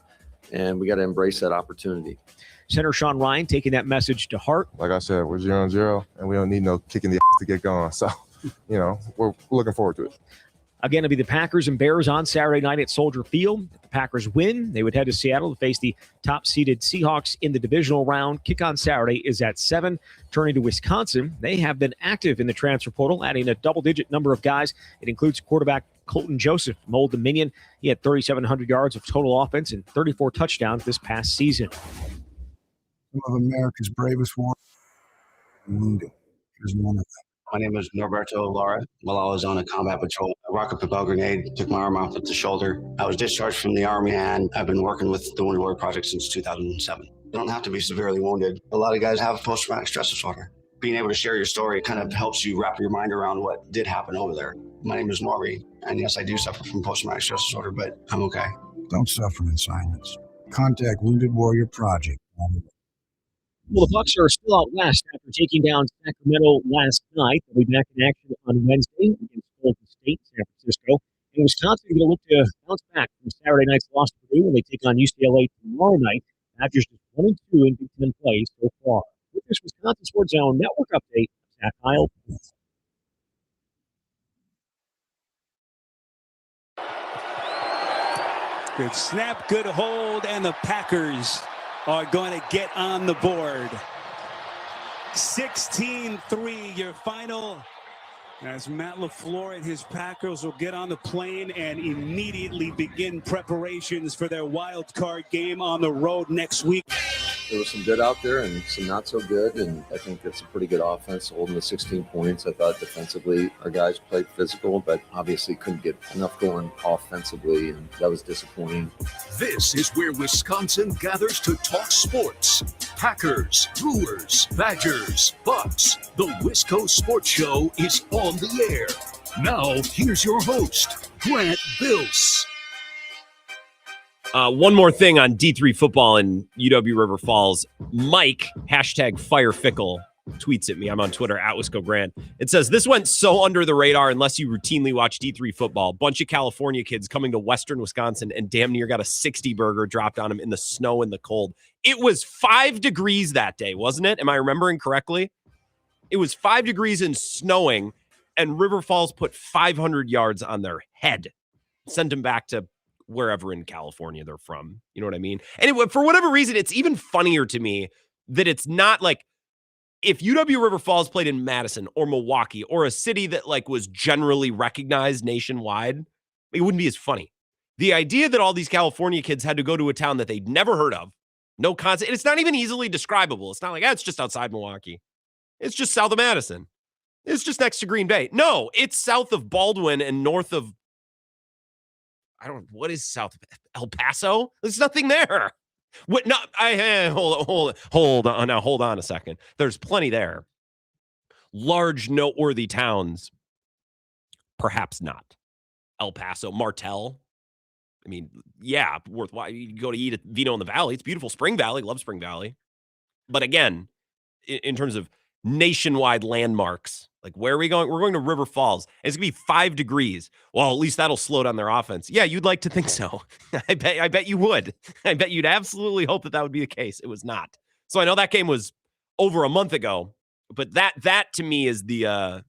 and we got to embrace that opportunity. Center Sean Ryan taking that message to heart. Like I said, we're 0-0, and we don't need no kicking the ass to get going. So, we're looking forward to it. Again, it'll be the Packers and Bears on Saturday night at Soldier Field. If the Packers win, they would head to Seattle to face the top-seeded Seahawks in the divisional round. Kick on Saturday is at 7. Turning to Wisconsin, they have been active in the transfer portal, adding a double-digit number of guys. It includes quarterback Colton Joseph from Old Dominion. He had 3,700 yards of total offense and 34 touchdowns this past season. Some of America's bravest warriors wounded. Here's one of them. My name is Norberto Lara. While I was on a combat patrol, a rocket propelled grenade took my arm off at the shoulder. I was discharged from the Army, and I've been working with the Wounded Warrior Project since 2007. You don't have to be severely wounded. A lot of guys have post-traumatic stress disorder. Being able to share your story kind of helps you wrap your mind around what did happen over there. My name is Norby, and yes, I do suffer from post-traumatic stress disorder, but I'm okay. Don't suffer in silence. Contact Wounded Warrior Project. Well, the Bucs are still out west after taking down Sacramento last night. They'll be back in action on Wednesday against Golden State, San Francisco. And Wisconsin are going to look to bounce back from Saturday night's loss to Purdue when they take on UCLA tomorrow night. Badgers just 1-2 in Big Ten play so far. With this Wisconsin Sports Zone Network update, Zach Heil. Good snap, good hold, and the Packers are going to get on the board. 16-3, your final. As Matt LaFleur and his Packers will get on the plane and immediately begin preparations for their wild card game on the road next week. There was some good out there and some not so good, and I think it's a pretty good offense holding the 16 points. I thought defensively our guys played physical, but obviously couldn't get enough going offensively, and that was disappointing. This is where Wisconsin gathers to talk sports. Packers, Brewers, Badgers, Bucks. The Wisco Sports Show is on the air. Now, here's your host, Grant Bills. One more thing on D3 football in UW River Falls. Mike, #FireFickle, tweets at me. I'm on Twitter, @WiscoGrant. It says, this went so under the radar unless you routinely watch D3 football. Bunch of California kids coming to Western Wisconsin and damn near got a 60 burger dropped on them in the snow and the cold. It was 5 degrees that day, wasn't it? Am I remembering correctly? It was 5 degrees and snowing, and River Falls put 500 yards on their head. Sent them back to wherever in California they're from. You know what I mean? Anyway, for whatever reason, it's even funnier to me that it's not like if UW River Falls played in Madison or Milwaukee or a city that like was generally recognized nationwide, it wouldn't be as funny. The idea that all these California kids had to go to a town that they'd never heard of, no concept, it's not even easily describable. It's not like, it's just outside Milwaukee. It's just south of Madison. It's just next to Green Bay. No, it's south of Baldwin and north of, what is south of El Paso? There's nothing there. What? No, hold on. Now, hold on a second. There's plenty there. Large, noteworthy towns. Perhaps not. El Paso, Martell. I mean, yeah, worthwhile. You go to eat at Vino in the Valley. It's beautiful. Spring Valley. Love Spring Valley. But again, in terms of nationwide landmarks, like where are we going? We're going to River Falls. And it's gonna be 5 degrees. Well, at least that'll slow down their offense. Yeah, you'd like to think so. I bet you would. I bet you'd absolutely hope that would be the case. It was not. So I know that game was over a month ago, but that to me is the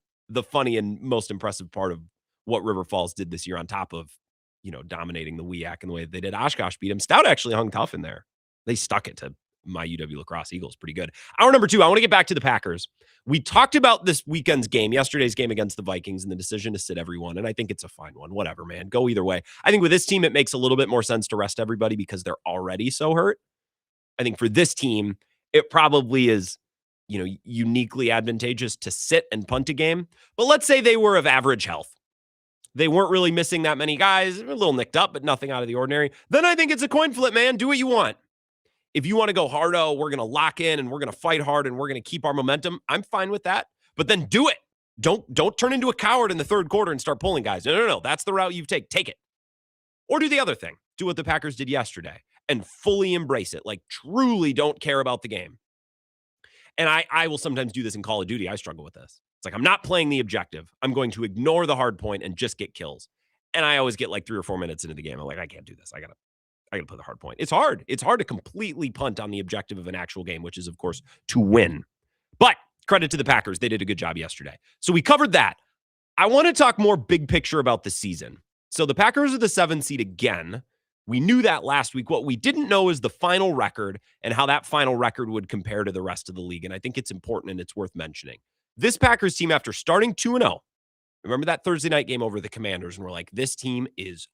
funny and most impressive part of what River Falls did this year, on top of dominating the WEAC in the way that they did. Oshkosh beat them. Stout actually hung tough in there. They stuck it to my UW Lacrosse Eagles. Pretty good. Hour number 2, I want to get back to the Packers. We talked about this weekend's game, yesterday's game against the Vikings, and the decision to sit everyone, and I think it's a fine one. Whatever, man. Go either way. I think with this team, it makes a little bit more sense to rest everybody because they're already so hurt. I think for this team, it probably is, uniquely advantageous to sit and punt a game. But let's say they were of average health. They weren't really missing that many guys, a little nicked up, but nothing out of the ordinary. Then I think it's a coin flip, man. Do what you want. If you want to go hardo, we're going to lock in and we're going to fight hard and we're going to keep our momentum, I'm fine with that. But then do it. Don't turn into a coward in the third quarter and start pulling guys. No. That's the route you take. Take it. Or do the other thing. Do what the Packers did yesterday and fully embrace it. Like, truly don't care about the game. And I will sometimes do this in Call of Duty. I struggle with this. It's like, I'm not playing the objective. I'm going to ignore the hard point and just get kills. And I always get like 3 or 4 minutes into the game. I'm like, I can't do this. I gotta play the hard point. It's hard. It's hard to completely punt on the objective of an actual game, which is, of course, to win. But credit to the Packers. They did a good job yesterday. So we covered that. I want to talk more big picture about the season. So the Packers are the 7th seed again. We knew that last week. What we didn't know is the final record and how that final record would compare to the rest of the league. And I think it's important and it's worth mentioning. This Packers team, after starting 2-0, remember that Thursday night game over the Commanders, and we're like, this team is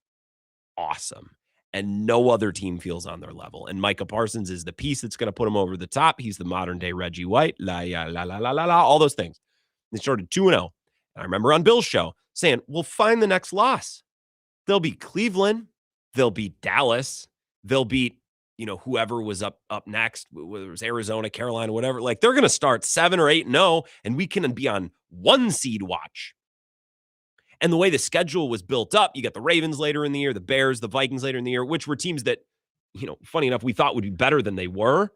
awesome. And no other team feels on their level. And Micah Parsons is the piece that's going to put him over the top. He's the modern day Reggie White, all those things. They started 2-0. I remember on Bill's show saying, we'll find the next loss. They'll beat Cleveland. They'll beat Dallas. They'll beat, whoever was up next, whether it was Arizona, Carolina, whatever. Like, they're going to start 7 or 8-0, and we can be on 1 seed watch. And the way the schedule was built up, you got the Ravens later in the year, the Bears, the Vikings later in the year, which were teams that, funny enough, we thought would be better than they were.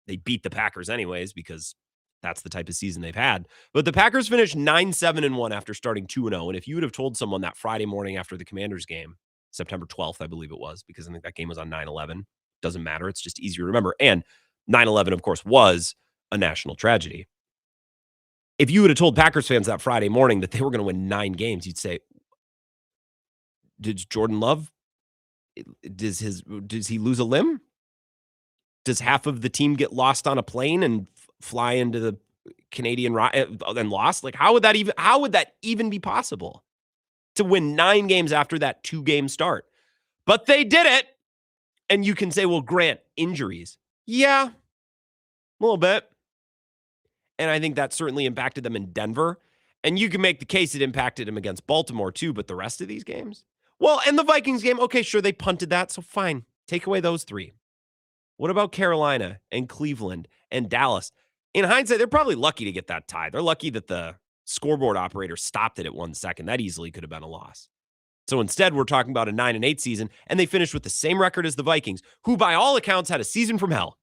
They beat the Packers anyways because that's the type of season they've had. But the Packers finished 9-7-1 after starting 2-0. And if you would have told someone that Friday morning after the Commanders game, September 12th, I believe it was, because I think that game was on 9/11. Doesn't matter. It's just easier to remember. And 9/11, of course, was a national tragedy. If you would have told Packers fans that Friday morning that they were going to win 9 games, you'd say, did Jordan Love, does he lose a limb? Does half of the team get lost on a plane and fly into the Canadian and lost? Like, how would that even be possible to win 9 games after that 2-game start? But they did it. And you can say, well, Grant, injuries. Yeah, a little bit. And I think that certainly impacted them in Denver. And you can make the case it impacted them against Baltimore too, but the rest of these games? Well, and the Vikings game, okay, sure, they punted that, so fine. Take away those 3. What about Carolina and Cleveland and Dallas? In hindsight, they're probably lucky to get that tie. They're lucky that the scoreboard operator stopped it at 1 second. That easily could have been a loss. So instead, we're talking about a 9-8 season, and they finished with the same record as the Vikings, who by all accounts had a season from hell.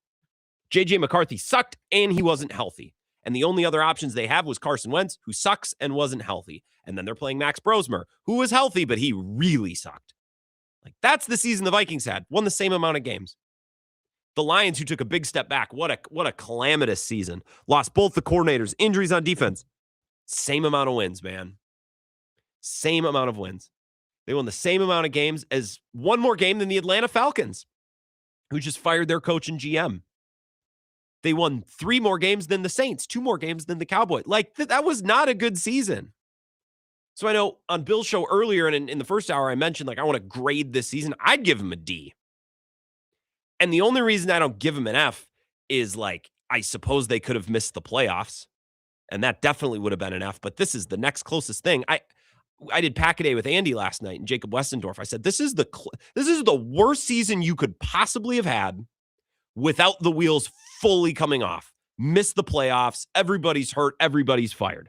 J.J. McCarthy sucked, and he wasn't healthy. And the only other options they have was Carson Wentz, who sucks and wasn't healthy. And then they're playing Max Brosmer, who was healthy, but he really sucked. Like, that's the season the Vikings had. Won the same amount of games. The Lions, who took a big step back, what a calamitous season. Lost both the coordinators, injuries on defense. Same amount of wins, man. Same amount of wins. They won the same amount of games as one more game than the Atlanta Falcons, who just fired their coach and GM. They won 3 more games than the Saints, 2 more games than the Cowboys. Like, that was not a good season. So I know on Bill's show earlier and in the first hour, I mentioned, like, I want to grade this season. I'd give him a D. And the only reason I don't give him an F is, like, I suppose they could have missed the playoffs. And that definitely would have been an F. But this is the next closest thing. I did Pack-A-Day with Andy last night and Jacob Westendorf. I said, this is the worst season you could possibly have had without the wheels fully coming off. Missed the playoffs. Everybody's hurt. Everybody's fired.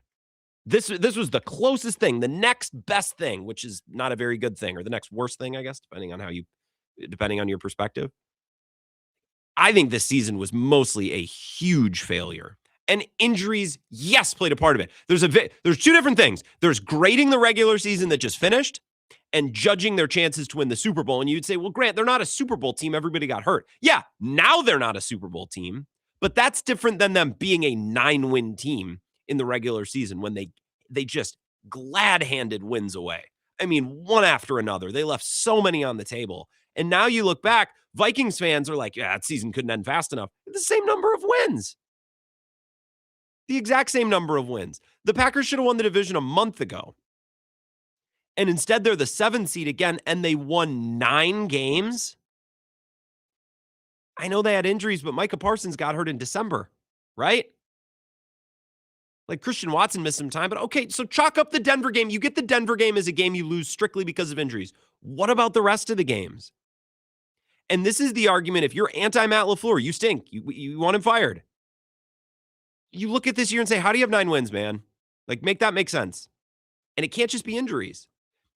This was the closest thing, the next best thing, which is not a very good thing, or the next worst thing, I guess, depending on your perspective. I think this season was mostly a huge failure. And injuries, yes, played a part of it. There's 2 different things. There's grading the regular season that just finished and judging their chances to win the Super Bowl. And you'd say, well, Grant, they're not a Super Bowl team. Everybody got hurt. Yeah, now they're not a Super Bowl team, but that's different than them being a 9-win team in the regular season when they just glad-handed wins away. I mean, one after another. They left so many on the table. And now you look back, Vikings fans are like, yeah, that season couldn't end fast enough. The same number of wins. The exact same number of wins. The Packers should have won the division a month ago. And instead, they're the 7th seed again, and they won 9 games. I know they had injuries, but Micah Parsons got hurt in December, right? Like, Christian Watson missed some time, but okay, so chalk up the Denver game. You get the Denver game as a game you lose strictly because of injuries. What about the rest of the games? And this is the argument. If you're anti-Matt LaFleur, you stink. You want him fired. You look at this year and say, how do you have 9 wins, man? Like, make that make sense. And it can't just be injuries.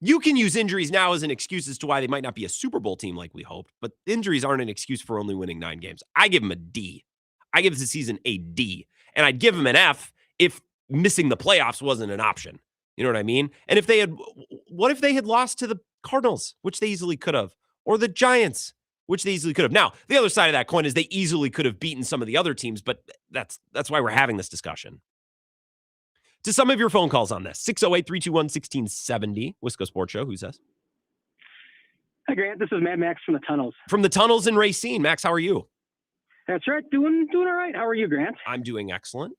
You can use injuries now as an excuse as to why they might not be a Super Bowl team like we hoped, but injuries aren't an excuse for only winning 9 games. I give them a D. I give the season a D. And I'd give them an F if missing the playoffs wasn't an option. You know what I mean? And what if they had lost to the Cardinals, which they easily could have, or the Giants, which they easily could have. Now, the other side of that coin is they easily could have beaten some of the other teams, but that's why we're having this discussion. To some of your phone calls on this, 608-321-1670, Wisco Sports Show. Who's this? Hi, Grant. This is Mad Max from the Tunnels. From the Tunnels in Racine. Max, how are you? That's right. Doing all right. How are you, Grant? I'm doing excellent.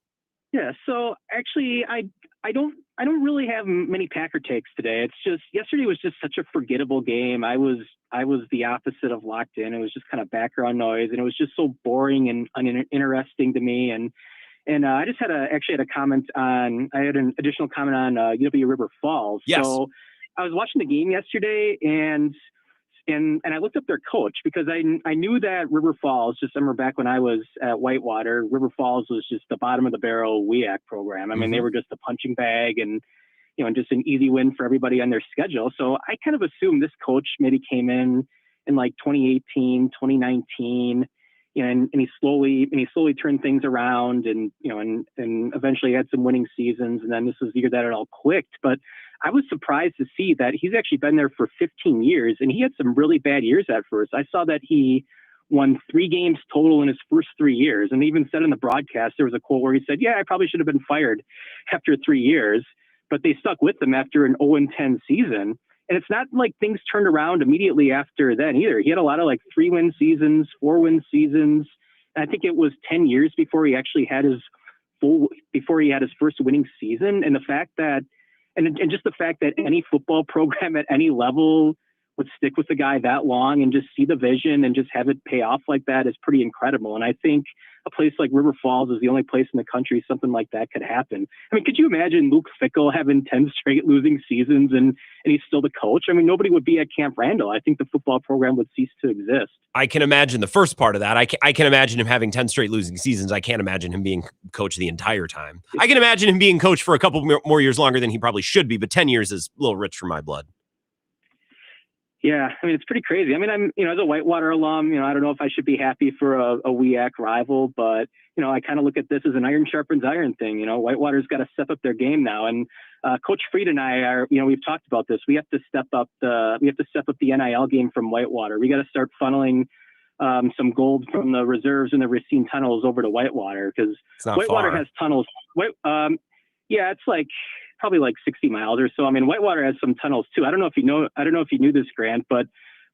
Yeah. So actually, I don't really have many Packer takes today. It's just yesterday was just such a forgettable game. I was the opposite of locked in. It was just kind of background noise, and it was just so boring and uninteresting to me. And I just had an additional comment on UW River Falls. Yes. So I was watching the game yesterday, and I looked up their coach because I knew that River Falls, just remember back when I was at Whitewater, River Falls was just the bottom of the barrel WEAC program. I mean, they were just a punching bag and just an easy win for everybody on their schedule. So I kind of assumed this coach maybe came in like 2018, 2019, and he slowly turned things around and eventually had some winning seasons. And then this was the year that it all clicked. But I was surprised to see that he's actually been there for 15 years, and he had some really bad years at first. I saw that he won 3 games total in his first 3 years, and even said in the broadcast, there was a quote where he said, "Yeah, I probably should have been fired after 3 years," but they stuck with him after an 0-10 season. And it's not like things turned around immediately after then either. He had a lot of 3-win seasons, 4-win seasons. And I think it was 10 years before he actually had his first winning season. And the fact that, and just the fact that any football program at any level would stick with the guy that long and just see the vision and just have it pay off like that is pretty incredible. And I think a place like River Falls is the only place in the country something like that could happen. I mean, could you imagine Luke Fickell having 10 straight losing seasons and he's still the coach? I mean, nobody would be at Camp Randall. I think the football program would cease to exist. I can imagine the first part of that. I can imagine him having 10 straight losing seasons. I can't imagine him being coach the entire time. I can imagine him being coach for a couple more years longer than he probably should be, but 10 years is a little rich for my blood. Yeah, I mean, it's pretty crazy. I mean, I'm, as a Whitewater alum, I don't know if I should be happy for a WEAC rival, but, I kind of look at this as an iron sharpens iron thing. Whitewater's got to step up their game now. And Coach Fried and I are, we've talked about this. We have to step up the NIL game from Whitewater. We got to start funneling some gold from the reserves and the Racine tunnels over to Whitewater because Whitewater has tunnels. Yeah, it's probably 60 miles or so. I mean, Whitewater has some tunnels too. I don't know if you knew this, Grant, but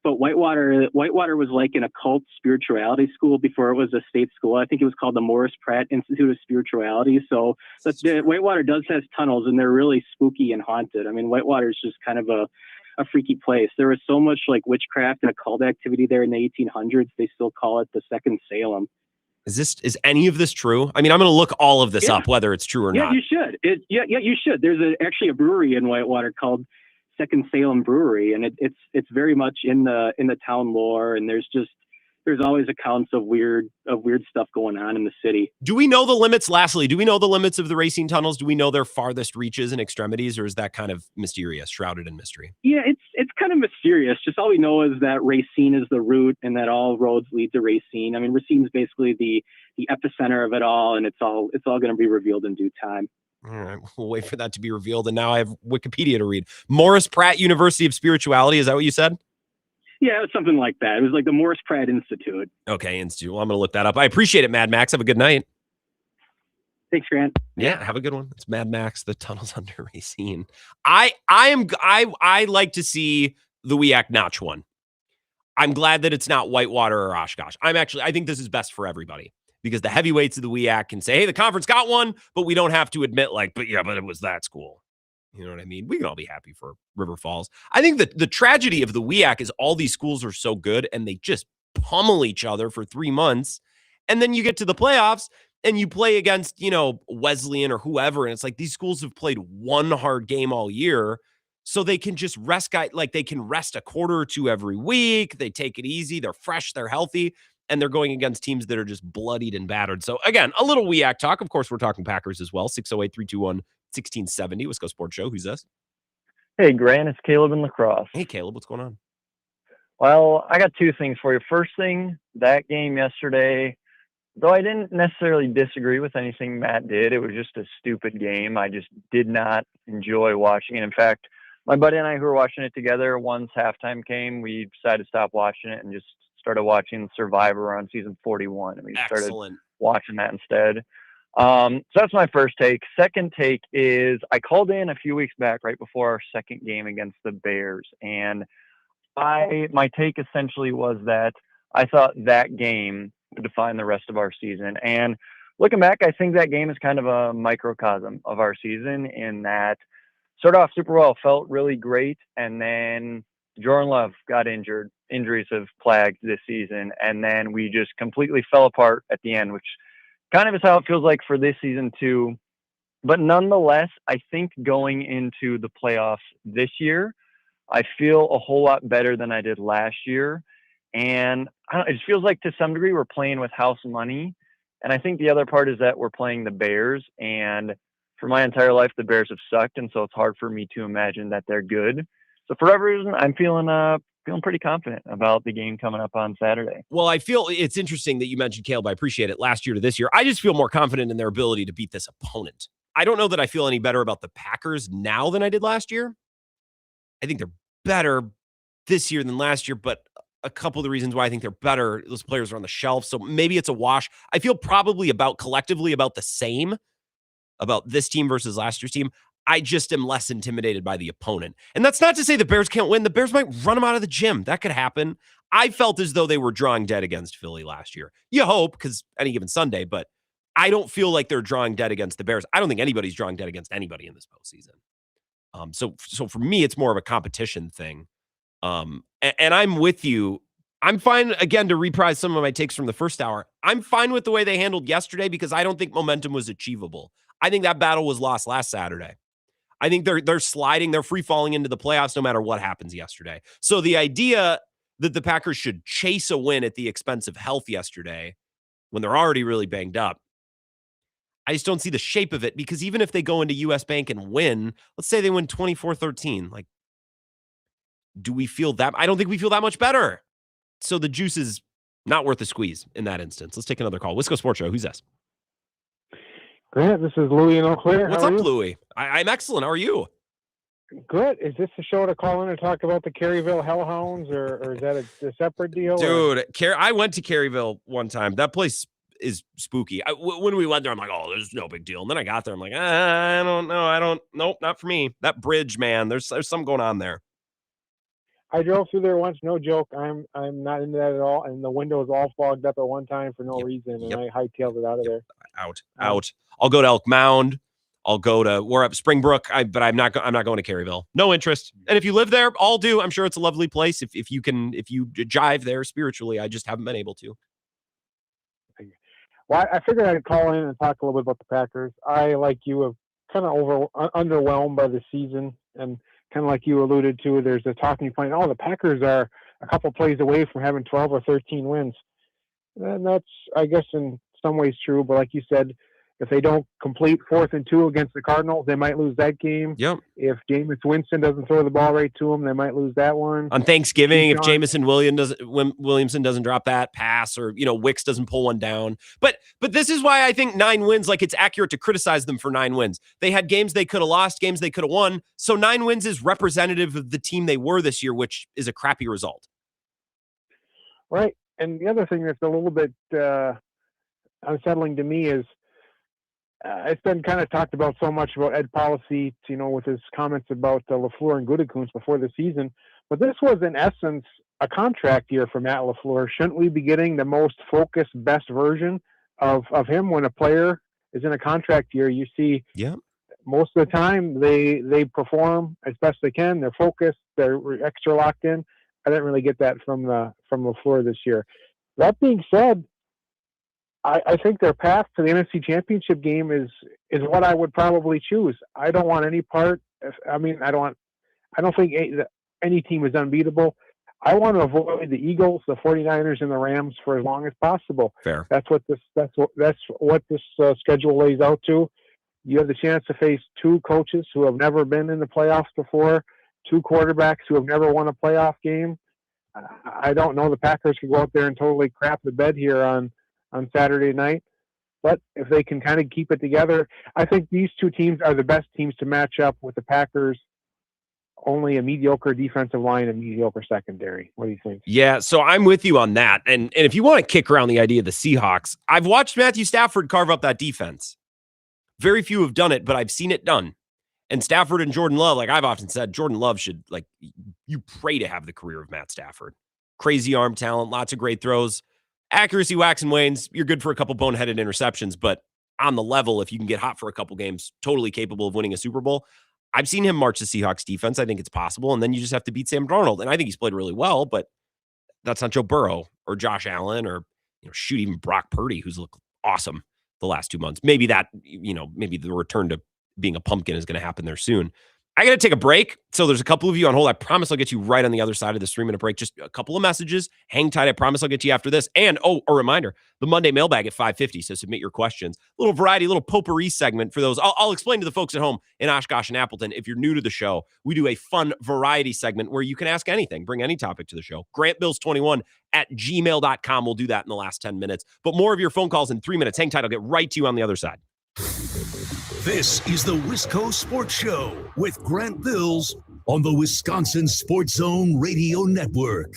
Whitewater was like an occult spirituality school before it was a state school. I think it was called the Morris Pratt Institute of Spirituality. So Whitewater does have tunnels, and they're really spooky and haunted. I mean, Whitewater is just kind of a freaky place. There was so much witchcraft and occult activity there in the 1800s. They still call it the Second Salem. Is any of this true? I mean, I'm going to look all of this up, whether it's true or not. Yeah, you should. You should. There's actually a brewery in Whitewater called Second Salem Brewery, and it's very much in the town lore. And there's always accounts of weird stuff going on in the city. Do we know the limits? Lastly, do we know the limits of the Racine tunnels? Do we know their farthest reaches and extremities, or is that kind of mysterious, shrouded in mystery? Yeah, it's kind of mysterious. Just all we know is that Racine is the route, and that all roads lead to Racine. I mean, Racine's basically the epicenter of it all, and it's all going to be revealed in due time. All right, we'll wait for that to be revealed. And now I have Wikipedia to read. Morris Pratt University of Spirituality. Is that what you said? Yeah, it was something like that. It was like the Morris Pratt Institute. Okay, Institute. Well, I'm going to look that up. I appreciate it, Mad Max. Have a good night. Thanks, Grant. Yeah, have a good one. It's Mad Max, the tunnels under Racine. I like to see the WEAC notch one. I'm glad that it's not Whitewater or Oshkosh. I think this is best for everybody because the heavyweights of the WEAC can say, hey, the conference got one, but we don't have to admit but it was that school. You know what I mean? We can all be happy for River Falls. I think that the tragedy of the WEAC is all these schools are so good and they just pummel each other for 3 months. And then you get to the playoffs and you play against, Wesleyan or whoever. And it's like these schools have played one hard game all year. So they can just rest they can rest a quarter or two every week. They take it easy. They're fresh. They're healthy. And they're going against teams that are just bloodied and battered. So again, a little WEAC talk. Of course, we're talking Packers as well. 608-321-1670, Wisco Sports Show. Who's this? Hey, Grant, it's Caleb in La Crosse. Hey, Caleb, what's going on? Well, I got 2 things for you. First thing, that game yesterday, though I didn't necessarily disagree with anything Matt did, it was just a stupid game. I just did not enjoy watching it. In fact, my buddy and I who were watching it together, once halftime came, we decided to stop watching it and just started watching Survivor on season 41. And we started Excellent. watching that instead. So that's my first take. Second take is I called in a few weeks back right before our second game against the Bears. And my take essentially was that I thought that game would define the rest of our season. And looking back, I think that game is kind of a microcosm of our season in that started off super well, felt really great. And then Jordan Love got injured. Injuries have plagued this season. And then we just completely fell apart at the end, which kind of is how it feels like for this season too. But nonetheless, I think going into the playoffs this year, I feel a whole lot better than I did last year. And it just feels like to some degree we're playing with house money. And I think the other part is that we're playing the Bears. And for my entire life, the Bears have sucked. And so it's hard for me to imagine that they're good. So for whatever reason, I'm feeling pretty confident about the game coming up on Saturday. Well, I feel it's interesting that you mentioned Caleb. I appreciate it. Last year to this year, I just feel more confident in their ability to beat this opponent. I don't know that I feel any better about the Packers now than I did last year. I think they're better this year than last year, but a couple of the reasons why I think they're better, those players are on the shelf, so maybe it's a wash. I feel probably collectively about the same about this team versus last year's team. I just am less intimidated by the opponent. And that's not to say the Bears can't win. The Bears might run them out of the gym. That could happen. I felt as though they were drawing dead against Philly last year. You hope, because any given Sunday, but I don't feel like they're drawing dead against the Bears. I don't think anybody's drawing dead against anybody in this postseason. So for me, it's more of a competition thing. And I'm with you. I'm fine, again, to reprise some of my takes from the first hour. I'm fine with the way they handled yesterday because I don't think momentum was achievable. I think that battle was lost last Saturday. I think they're sliding, they're free falling into the playoffs no matter what happens yesterday. So the idea that the Packers should chase a win at the expense of health yesterday when they're already really banged up, I just don't see the shape of it because even if they go into US Bank and win, let's say they win 24-13, like, do we feel that? I don't think we feel that much better. So the juice is not worth the squeeze in that instance. Let's take another call. Wisco Sports Show. Who's this? Grant, this is Louie in Eau Claire. What's up, Louie? I'm excellent. How are you? Good. Is this the show to call in and talk about the Caryville Hellhounds, or is that a separate deal? Dude, I went to Caryville one time. That place is spooky. When we went there, I'm like, oh, there's no big deal. And then I got there. I'm like, I don't know. Nope, not for me. That bridge, man, there's something going on there. I drove through there once, no joke. I'm not into that at all. And the window was all fogged up at one time for no reason, and I hightailed it out of there. Out. I'll go to Elk Mound. I'll go to we're up Springbrook. But I'm not going to Caryville. No interest. And if you live there, I'll do. I'm sure it's a lovely place. If you jive there spiritually, I just haven't been able to. Well, I figured I'd call in and talk a little bit about the Packers. I, like you, have kind of underwhelmed by the season, and kind of like you alluded to, there's a talking point. Oh, the Packers are a couple plays away from having 12 or 13 wins. And that's, I guess, in some ways true. But like you said, if they don't complete 4th and 2 against the Cardinals, they might lose that game. Yep. If Jameis Winston doesn't throw the ball right to them, they might lose that one. On Thanksgiving, if Jamison Williamson doesn't drop that pass, or Wicks doesn't pull one down. But this is why I think 9 wins, like, it's accurate to criticize them for 9 wins. They had games they could have lost, games they could have won. So 9 wins is representative of the team they were this year, which is a crappy result. Right. And the other thing that's a little bit unsettling to me is it's been kind of talked about so much about Ed Policy, with his comments about LaFleur and Gutekunst before the season. But this was, in essence, a contract year for Matt LaFleur. Shouldn't we be getting the most focused, best version of him when a player is in a contract year? You see, most of the time they perform as best they can. They're focused. They're extra locked in. I didn't really get that from LaFleur this year. That being said, I think their path to the NFC Championship game is what I would probably choose. I don't want any part. I don't think any team is unbeatable. I want to avoid the Eagles, the 49ers, and the Rams for as long as possible. Fair. That's what this schedule lays out to. You have the chance to face 2 coaches who have never been in the playoffs before, 2 quarterbacks who have never won a playoff game. I don't know the Packers could go out there and totally crap the bed here on Saturday night. But if they can kind of keep it together, I think these 2 teams are the best teams to match up with the Packers only a mediocre defensive line and mediocre secondary. What do you think? Yeah, so I'm with you on that. And if you want to kick around the idea of the Seahawks, I've watched Matthew Stafford carve up that defense. Very few have done it, but I've seen it done. And Stafford and Jordan Love, like I've often said, Jordan Love should, like, you pray to have the career of Matt Stafford. Crazy arm talent, lots of great throws. Accuracy wax and wanes. You're good for a couple boneheaded interceptions, but on the level, if you can get hot for a couple games, totally capable of winning a Super Bowl. I've seen him march the Seahawks defense. I think it's possible. And then you just have to beat Sam Darnold. And I think he's played really well, but that's not Joe Burrow or Josh Allen or, shoot, even Brock Purdy, who's looked awesome the last 2 months. Maybe that, maybe the return to being a pumpkin is going to happen there soon. I got to take a break. So there's a couple of you on hold. I promise I'll get you right on the other side of this 3-minute break. Just a couple of messages. Hang tight. I promise I'll get to you after this. And, a reminder, the Monday mailbag at 5:50. So submit your questions. Little variety, little potpourri segment for those. I'll explain to the folks at home in Oshkosh and Appleton. If you're new to the show, we do a fun variety segment where you can ask anything. Bring any topic to the show. GrantBills21@gmail.com. We'll do that in the last 10 minutes. But more of your phone calls in 3 minutes. Hang tight. I'll get right to you on the other side. This is the Wisco Sports Show with Grant Bills on the Wisconsin Sports Zone Radio Network.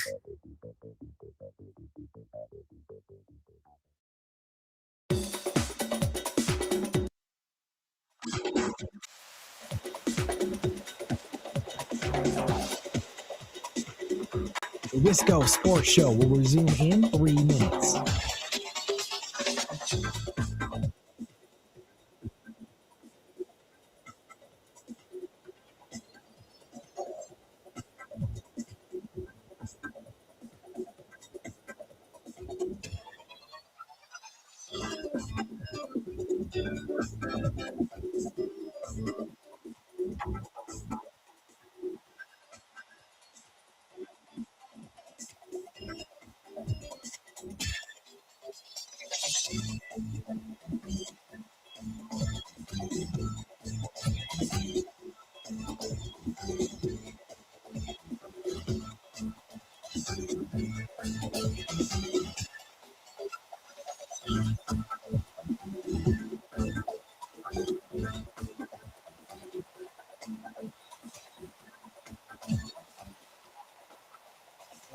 The Wisco Sports Show will resume in 3 minutes.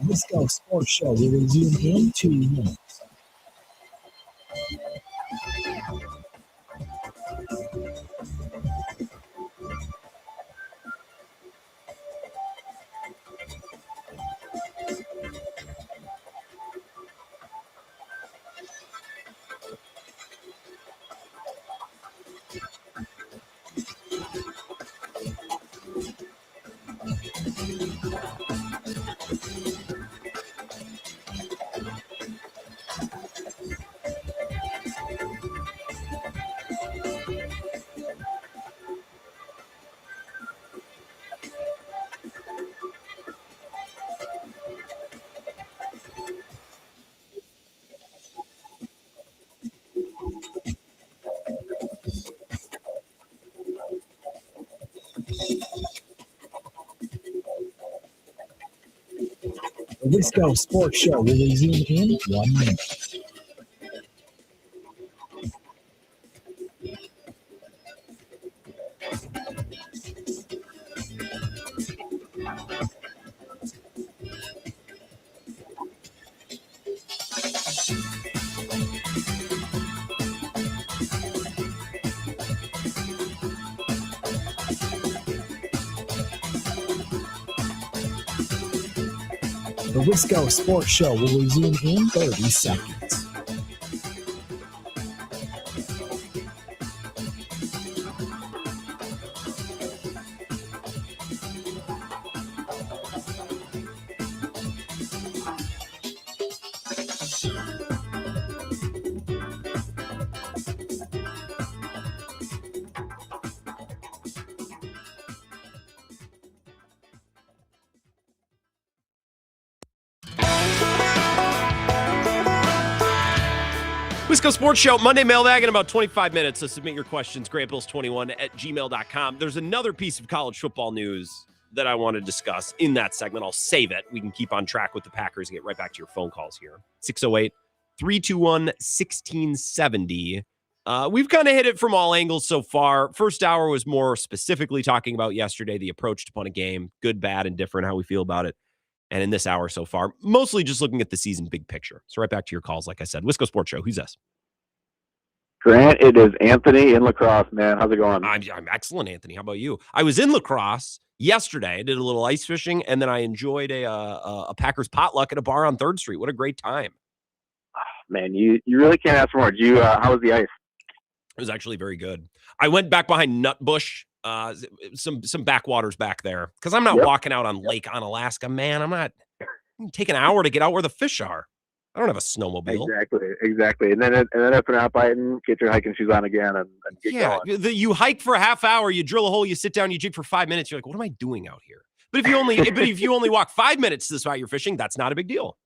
The Wisco Sports Show will resume in 2 minutes. The Wisco Sports Show will resume in 1 minute. The Wisco Sports Show will resume in 30 seconds. Wisco Sports Show, Monday mailbag in about 25 minutes. So submit your questions, grantbills21@gmail.com. There's another piece of college football news that I want to discuss in that segment. I'll save it. We can keep on track with the Packers and get right back to your phone calls here. 608-321-1670. We've kind of hit it from all angles so far. First hour was more specifically talking about yesterday, the approach to punt a game, good, bad, and different, how we feel about it. And in this hour so far, mostly just looking at the season big picture. So right back to your calls, like I said. Wisco Sports Show, who's this? Grant, it is Anthony in La Crosse, man. How's it going? I'm excellent, Anthony. How about you? I was in La Crosse yesterday. I did a little ice fishing, and then I enjoyed a Packers potluck at a bar on 3rd Street. What a great time. Man, you really can't ask for more. How was the ice? It was actually very good. I went back behind Nutbush, some backwaters back there, because I'm not walking out on Lake Onalaska, man. I'm not taking an hour to get out where the fish are. I don't have a snowmobile. Exactly. And then if you're not biting, get your hiking shoes on again and get going. You hike for a half hour, you drill a hole, you sit down, you jig for 5 minutes. You're like, what am I doing out here? But if you only walk 5 minutes to the spot you're fishing, that's not a big deal.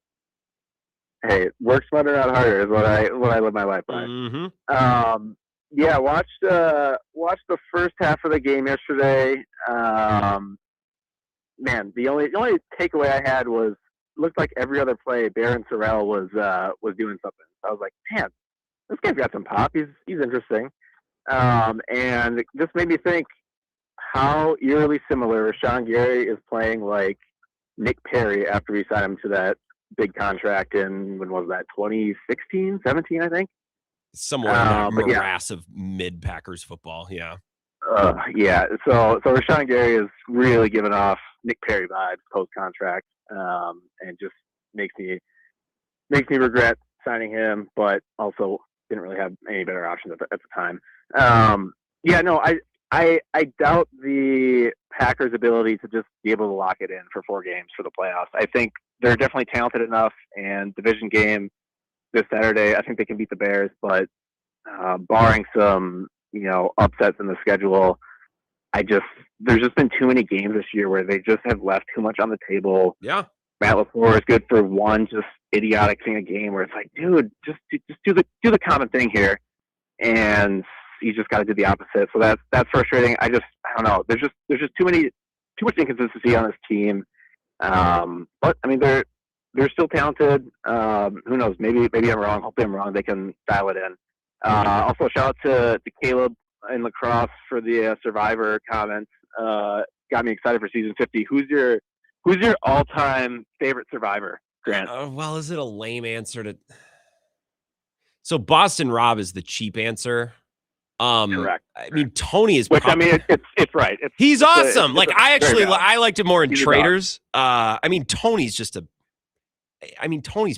Hey, work smarter, not harder is what I live my life by. Mm-hmm. Yeah, watched the first half of the game yesterday. Man, the only takeaway I had was looked like every other play Barron Sorrell was doing something. I was like, man, this guy's got some pop. He's interesting. And it just made me think how eerily similar Rashawn Gary is playing like Nick Perry after we signed him to that big contract in, when was that, 2016, 17, I think? Somewhere in that morass of mid-Packers football, yeah. Yeah, so Rashawn Gary is really giving off Nick Perry vibes post-contract, and just makes me regret signing him, but also didn't really have any better options at the time. I doubt the Packers' ability to just be able to lock it in for 4 games for the playoffs. I think they're definitely talented enough, and division game this Saturday, I think they can beat the Bears, but barring some, upsets in the schedule, there's just been too many games this year where they just have left too much on the table. Yeah. Matt LaFleur is good for one just idiotic thing a game where it's like, dude, just do the common thing here, and you just got to do the opposite. So that's frustrating. I don't know. There's just too much inconsistency on this team. But I mean, they're still talented. Who knows? Maybe I'm wrong. Hopefully I'm wrong. They can dial it in. Also, shout out to Caleb in La Crosse for the Survivor comments. Got me excited for season 50. Who's your all-time favorite Survivor, Grant? Well, is it a lame answer to? So Boston Rob is the cheap answer. Correct. I mean, Tony is. Which, I mean, it's right. He's awesome. I liked him more in He's Traders. I mean, Tony's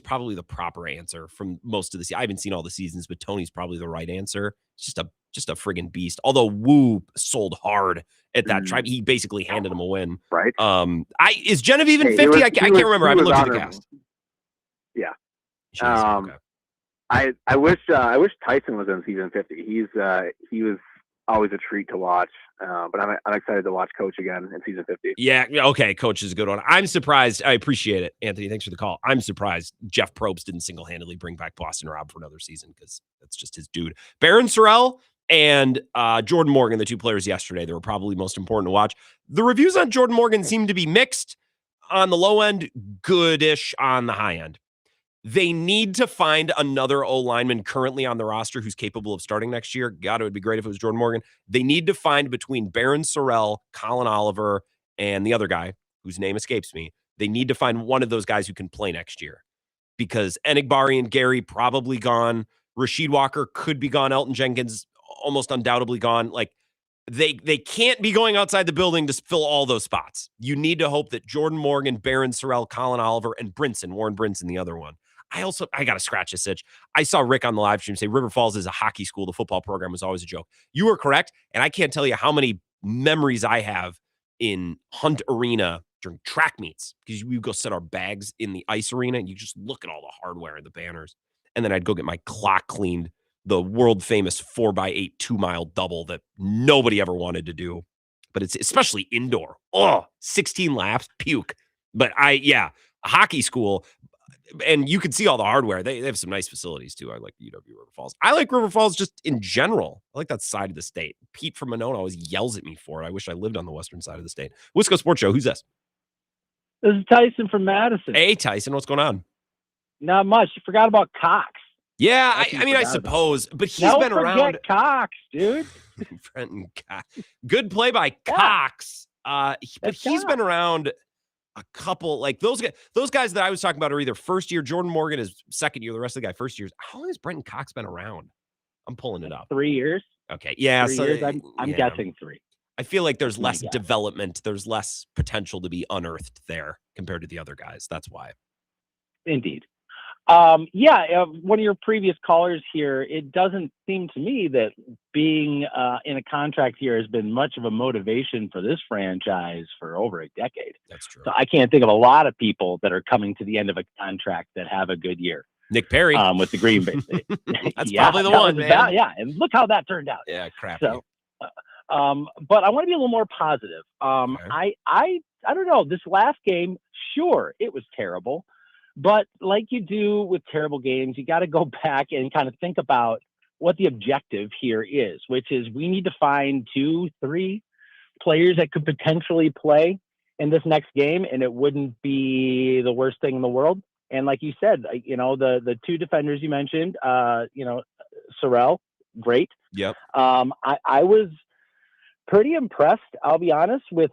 probably the proper answer from most of the season. I haven't seen all the seasons, but Tony's probably the right answer. It's just a friggin' beast. Although Wu sold hard at that tribe, he basically handed him a win. Right. Is Genevieve in 50? I can't remember. I haven't looked at the cast. Yeah. Okay. I wish Tyson was in season 50. He was always a treat to watch. But I'm excited to watch Coach again in season 50. Yeah, okay, Coach is a good one. I'm surprised. I appreciate it, Anthony. Thanks for the call. I'm surprised Jeff Probst didn't single-handedly bring back Boston Rob for another season because that's just his dude. Barron Sorrell and Jordan Morgan, the 2 players yesterday, they were probably most important to watch. The reviews on Jordan Morgan seem to be mixed on the low end, goodish on the high end. They need to find another O-lineman currently on the roster who's capable of starting next year. God, it would be great if it was Jordan Morgan. They need to find between Barron Sorrell, Colin Oliver, and the other guy whose name escapes me. They need to find one of those guys who can play next year because Enigbari and Gary probably gone. Rasheed Walker could be gone. Elton Jenkins almost undoubtedly gone. Like they can't be going outside the building to fill all those spots. You need to hope that Jordan Morgan, Barron Sorrell, Colin Oliver, and Warren Brinson, the other one. I got to scratch this itch. I saw Rick on the live stream say River Falls is a hockey school. The football program was always a joke. You were correct. And I can't tell you how many memories I have in Hunt Arena during track meets because we go set our bags in the ice arena and you just look at all the hardware and the banners. And then I'd go get my clock cleaned, the world famous 4x8 2-mile double that nobody ever wanted to do. But it's especially indoor. 16 laps, puke. But a hockey school. And you can see all the hardware. They have some nice facilities, too. I like UW River Falls. I like River Falls just in general. I like that side of the state. Pete from Monona always yells at me for it. I wish I lived on the western side of the state. Wisco Sports Show. Who's this? This is Tyson from Madison. Hey, Tyson. What's going on? Not much. You forgot about Cox. Yeah, I suppose, but he's been around. Cox, dude. Brenton Cox. Good play by Cox. But he's been around a couple, like those guys that I was talking about are either first year. Jordan Morgan is second year. The rest of the guy first years. How long has Brenton Cox been around? I'm pulling it up. 3 years. Okay, yeah. 3 years. I'm guessing 3. I feel like there's less development. There's less potential to be unearthed there compared to the other guys. That's why. Indeed. One of your previous callers here, it doesn't seem to me that being in a contract here has been much of a motivation for this franchise for over a decade. That's true. So I can't think of a lot of people that are coming to the end of a contract that have a good year. Nick Perry with the Green Bay. That's probably the one, man. And look how that turned out. Yeah, crappy. So, but I want to be a little more positive. Okay. I don't know. This last game, sure, it was terrible. But like you do with terrible games, you got to go back and kind of think about what the objective here is, which is we need to find 2-3 players that could potentially play in this next game, and it wouldn't be the worst thing in the world. And like you said, the 2 defenders you mentioned, Sorrell, great. Yep. I was pretty impressed, I'll be honest, with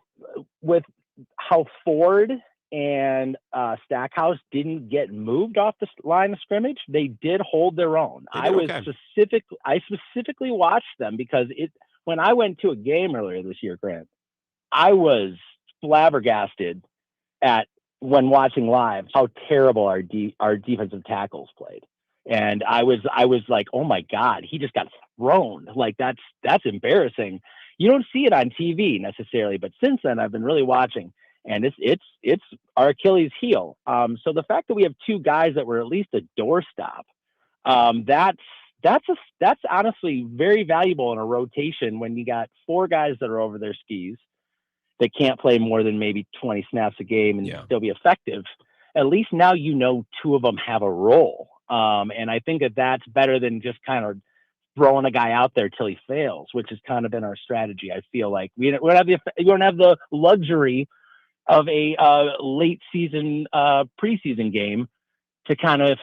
how Ford and Stackhouse didn't get moved off the line of scrimmage. They did hold their own. I specifically watched them because when I went to a game earlier this year, Grant, I was flabbergasted when watching live how terrible our defensive tackles played. And I was like, oh my God, he just got thrown. Like that's embarrassing. You don't see it on TV necessarily, but since then I've been really watching. And it's our Achilles heel. So the fact that we have 2 guys that were at least a doorstop, that's honestly very valuable in a rotation when you got 4 guys that are over their skis that can't play more than maybe 20 snaps a game and still be effective. At least now 2 of them have a role. And I think that's better than just kind of throwing a guy out there till he fails, which has kind of been our strategy. I feel like we don't have the luxury of a late season preseason game to kind of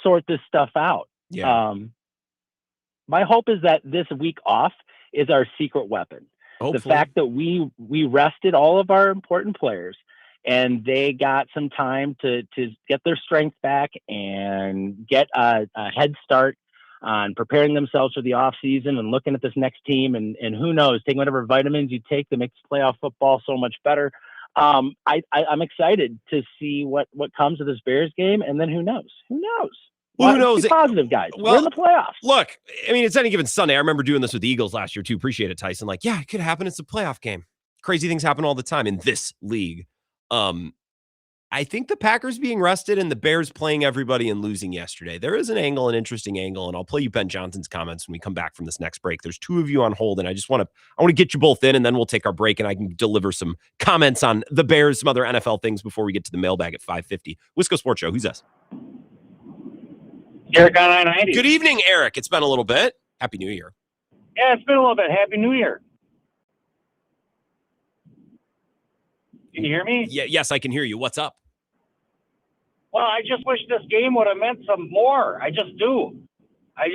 sort this stuff out. My hope is that this week off is our secret weapon. Hopefully. The fact that we rested all of our important players and they got some time to get their strength back and get a head start on preparing themselves for the off season and looking at this next team and who knows, taking whatever vitamins you take that makes playoff football so much better. I'm excited to see what comes of this Bears game, and then who knows? Well, who knows? Be positive, guys. Well, we're in the playoffs. Look, I mean, it's any given Sunday. I remember doing this with the Eagles last year too. Appreciate it, Tyson. Like, yeah, it could happen. It's a playoff game. Crazy things happen all the time in this league. I think the Packers being rested and the Bears playing everybody and losing yesterday. There is an interesting angle, and I'll play you Ben Johnson's comments when we come back from this next break. There's 2 of you on hold, and I want to get you both in, and then we'll take our break, and I can deliver some comments on the Bears, some other NFL things before we get to the mailbag at 5:50. Wisco Sports Show. Who's this? Eric on I-90. Good evening, Eric. It's been a little bit. Happy New Year. Yeah, it's been a little bit. Happy New Year. Can you hear me? Yeah, yes, I can hear you. What's up? Well, I just wish this game would have meant some more. I just do. I'm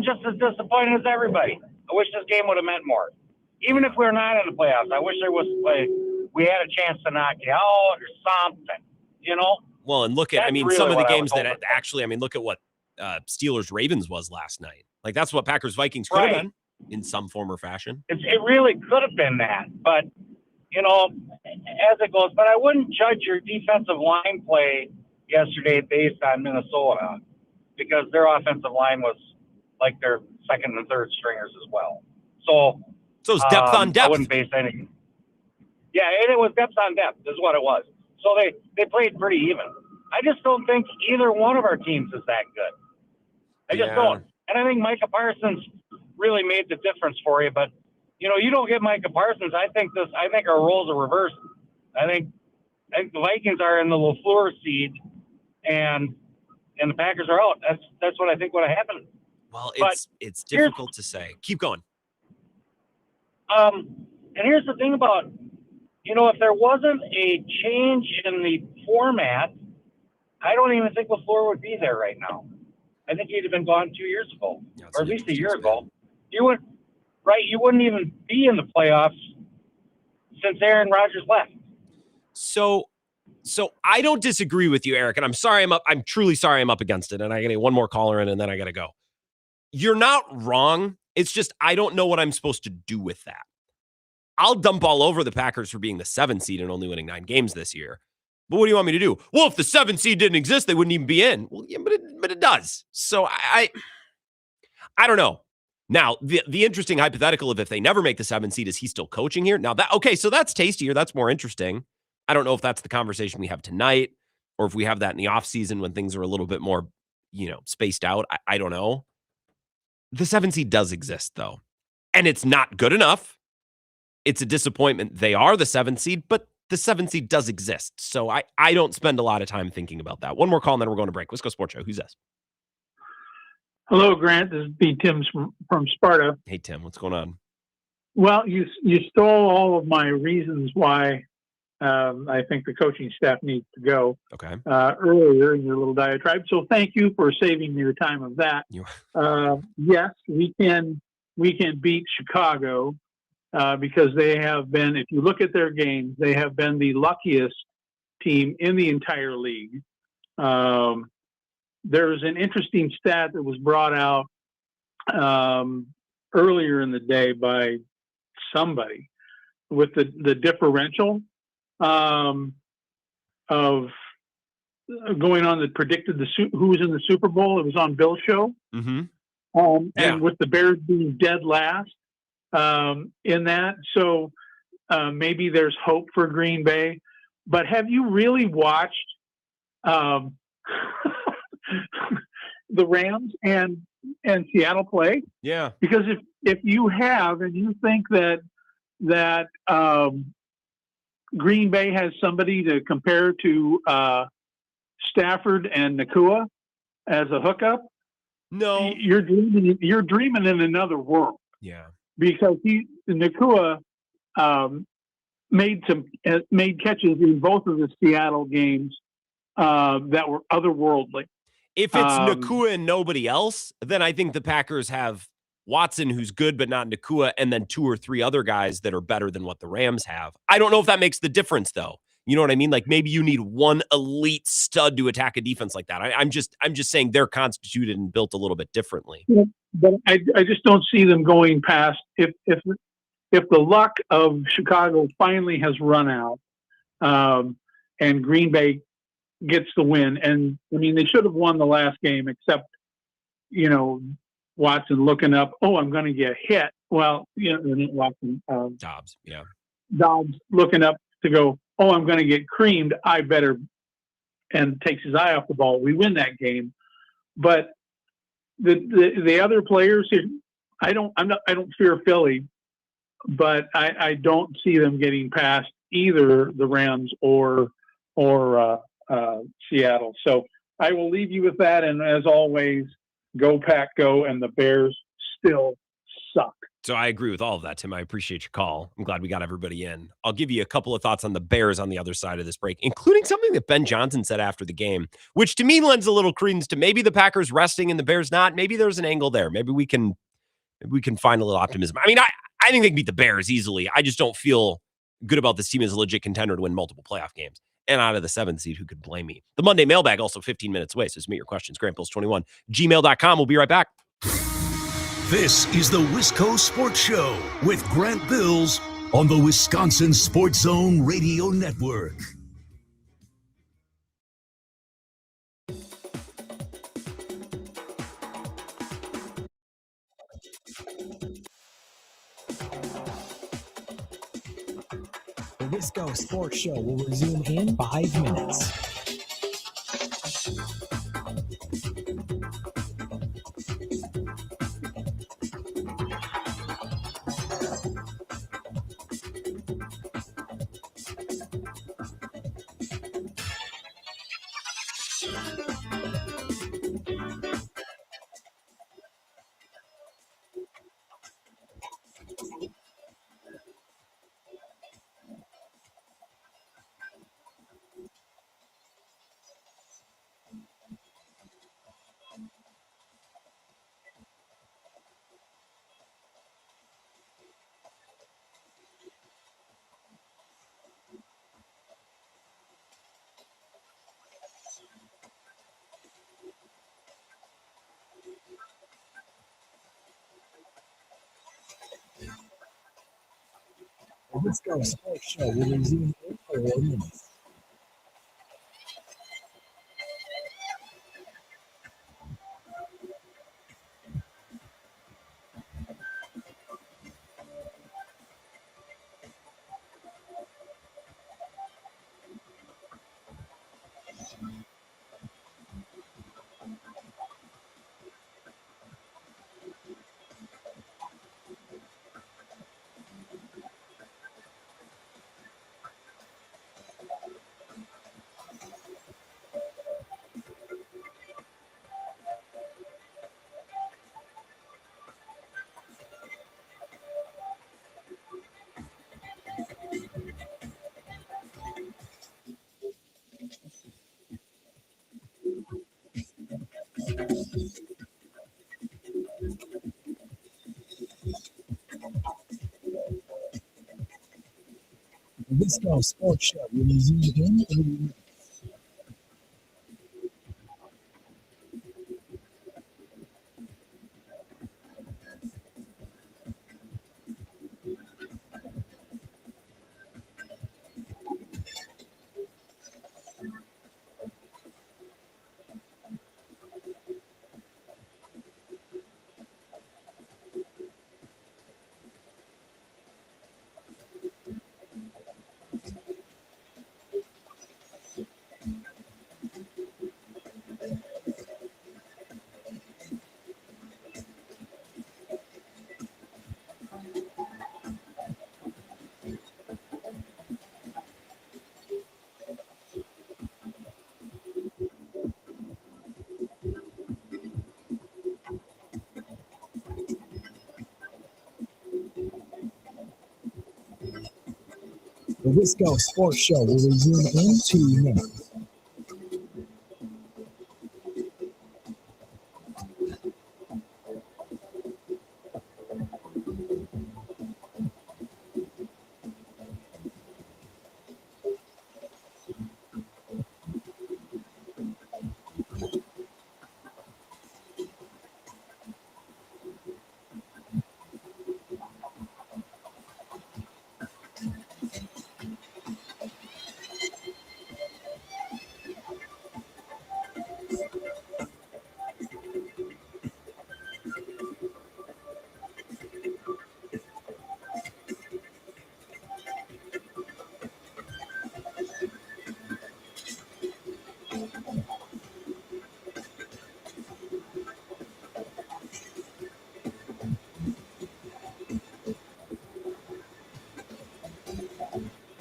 just as disappointed as everybody. I wish this game would have meant more. Even if we're not in the playoffs, I wish there was we had a chance to knock you out or something. Well, and look at, That's some of really the what games that actually, look at what Steelers Ravens was last night. Like, that's what Packers Vikings could have been in some form or fashion. It really could have been that, but as it goes. But I wouldn't judge your defensive line play yesterday based on Minnesota because their offensive line was like their second and third stringers as well. So it's depth on depth. I wouldn't base anything. Yeah, and it was depth on depth is what it was. So they played pretty even. I just don't think either one of our teams is that good. I just don't. And I think Micah Parsons really made the difference for you. But, you don't get Micah Parsons. I think our roles are reversed. I think the Vikings are in the LaFleur seed and the Packers are out. That's what I think would have happened. Well, it's difficult to say. Keep going. And here's the thing about, if there wasn't a change in the format, I don't even think LaFleur would be there right now. I think he'd have been gone 2 years ago, or at least a year ago. You wouldn't even be in the playoffs since Aaron Rodgers left. So I don't disagree with you, Eric, and I'm truly sorry I'm up against it, and I got to get one more caller in, and then I got to go. You're not wrong. It's just I don't know what I'm supposed to do with that. I'll dump all over the Packers for being the 7 seed and only winning 9 games this year. But what do you want me to do? Well, if the 7 seed didn't exist, they wouldn't even be in. Well, yeah, but it does. So I don't know. Now, the interesting hypothetical of if they never make the 7 seed, is he still coaching here? Now so that's tastier. That's more interesting. I don't know if that's the conversation we have tonight or if we have that in the offseason when things are a little bit more, spaced out. I don't know. The 7 seed does exist, though. And it's not good enough. It's a disappointment. They are the 7 seed, but the 7 seed does exist. So I don't spend a lot of time thinking about that. One more call, and then we're going to break. Let's go Sports Show. Who's this? Hello, Grant. This is B. Tim from Sparta. Hey, Tim. What's going on? Well, you stole all of my reasons why I think the coaching staff needs to go. Okay. Earlier in your little diatribe. So thank you for saving your time of that. Yes, we can beat Chicago because they have been, if you look at their games, they have been the luckiest team in the entire league. There's an interesting stat that was brought out earlier in the day by somebody with the differential of going on that predicted who was in the Super Bowl. It was on Bill's show. Mm-hmm. And with the Bears being dead last in that. So maybe there's hope for Green Bay. But have you really watched the Rams and Seattle play? Yeah. Because if you have and you think that Green Bay has somebody to compare to Stafford and Nakua as a hookup, no, you're dreaming in another world. Yeah. Because Nakua made catches in both of the Seattle games that were otherworldly. If it's Nakua and nobody else, then I think the Packers have Watson, who's good, but not Nakua, and then 2 or 3 other guys that are better than what the Rams have. I don't know if that makes the difference, though. You know what I mean? Like maybe you need one elite stud to attack a defense like that. I'm just saying they're constituted and built a little bit differently. Yeah, but I just don't see them going past if the luck of Chicago finally has run out, and Green Bay gets the win. And I mean, they should have won the last game, except, Watson looking up, oh, I'm going to get hit. Well, Watson, Dobbs, yeah. Dobbs looking up to go, oh, I'm going to get creamed. I better, and takes his eye off the ball. We win that game. But the other players here, I don't fear Philly, but I don't see them getting past either the Rams or Seattle. So I will leave you with that. And as always, go Pack, go, and the Bears still suck. So I agree with all of that, Tim. I appreciate your call. I'm glad we got everybody in. I'll give you a couple of thoughts on the Bears on the other side of this break, including something that Ben Johnson said after the game, which to me lends a little credence to maybe the Packers resting and the Bears not. Maybe there's an angle there. Maybe we can find a little optimism. I mean, I think they can beat the Bears easily. I just don't feel good about this team as a legit contender to win multiple playoff games. And out of the 7th seed, who could blame me? The Monday mailbag, also 15 minutes away. So submit your questions. GrantBills21, gmail.com. We'll be right back. This is the Wisco Sports Show with Grant Bills on the Wisconsin Sports Zone Radio Network. The Wisco Sports Show will resume in 5 minutes. The Wisco Sports Show will resume in 4 minutes. The Wisco Sports Show will resume in 3 minutes. The Wisco Sports Show will resume in 2 minutes.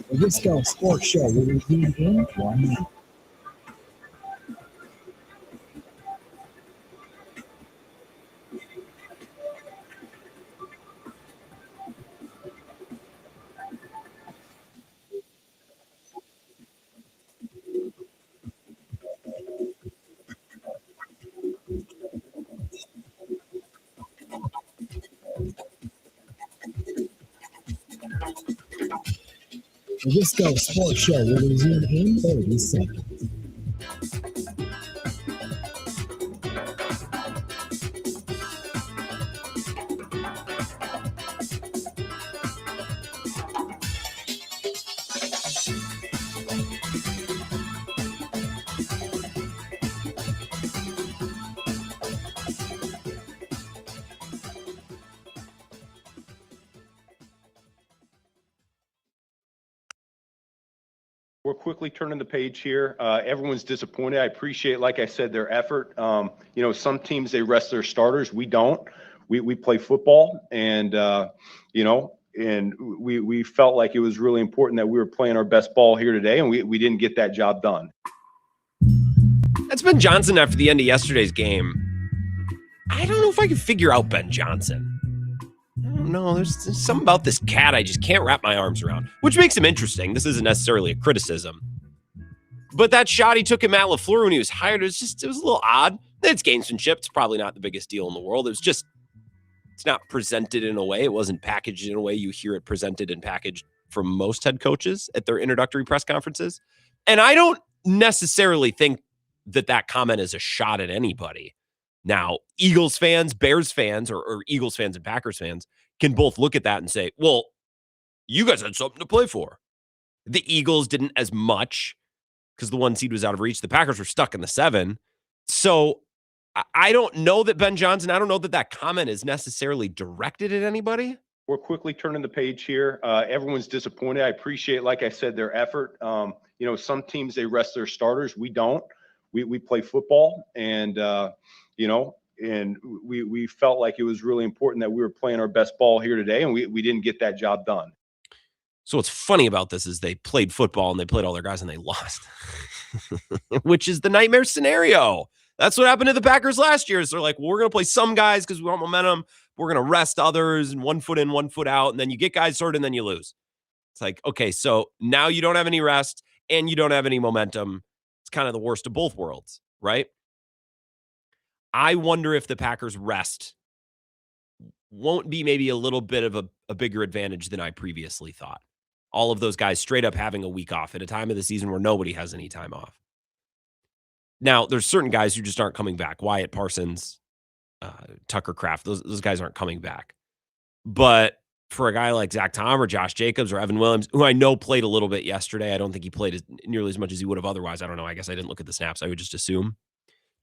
The Wisco Sports Show will resume in 1 minute. The Wisco Sports Show will resume in 30 seconds. We're quickly turning the page here. Everyone's disappointed. I appreciate, like I said, their effort. Some teams, they rest their starters. We don't. We play football, and we felt like it was really important that we were playing our best ball here today, and we didn't get that job done. That's Ben Johnson after the end of yesterday's game. I don't know if I can figure out Ben Johnson. I don't know. There's something about this cat I just can't wrap my arms around, which makes him interesting. This isn't necessarily a criticism. But that shot he took at Matt LaFleur when he was hired, it was a little odd. It's gamesmanship. It's probably not the biggest deal in the world. It's not presented in a way. It wasn't packaged in a way you hear it presented and packaged from most head coaches at their introductory press conferences. And I don't necessarily think that comment is a shot at anybody. Now, Eagles fans, Bears fans, or Eagles fans and Packers fans can both look at that and say, well, You guys had something to play for. The Eagles didn't as much because the 1 seed was out of reach. The Packers were stuck in the 7. So I don't know that Ben Johnson, I don't know that comment is necessarily directed at anybody. We're quickly turning the page here. Everyone's disappointed. I appreciate, like I said, their effort. Some teams, they rest their starters. We don't. We play football, and, and we felt like it was really important that we were playing our best ball here today, and we didn't get that job done. So what's funny about this is they played football and they played all their guys and they lost, which is the nightmare scenario. That's what happened to the Packers last year. So they're like, well, we're going to play some guys because we want momentum. We're going to rest others and 1 foot in, 1 foot out. And then you get guys sorted and then you lose. It's like, okay, so now you don't have any rest and you don't have any momentum. It's kind of the worst of both worlds, right? I wonder if the Packers rest won't be maybe a little bit of a bigger advantage than I previously thought. All of those guys straight up having a week off at a time of the season where nobody has any time off. Now, there's certain guys who just aren't coming back. Wyatt Parsons, Tucker Kraft, those guys aren't coming back. But for a guy like Zach Tom or Josh Jacobs or Evan Williams, who I know played a little bit yesterday, I don't think he played nearly as much as he would have otherwise. I don't know. I guess I didn't look at the snaps. I would just assume.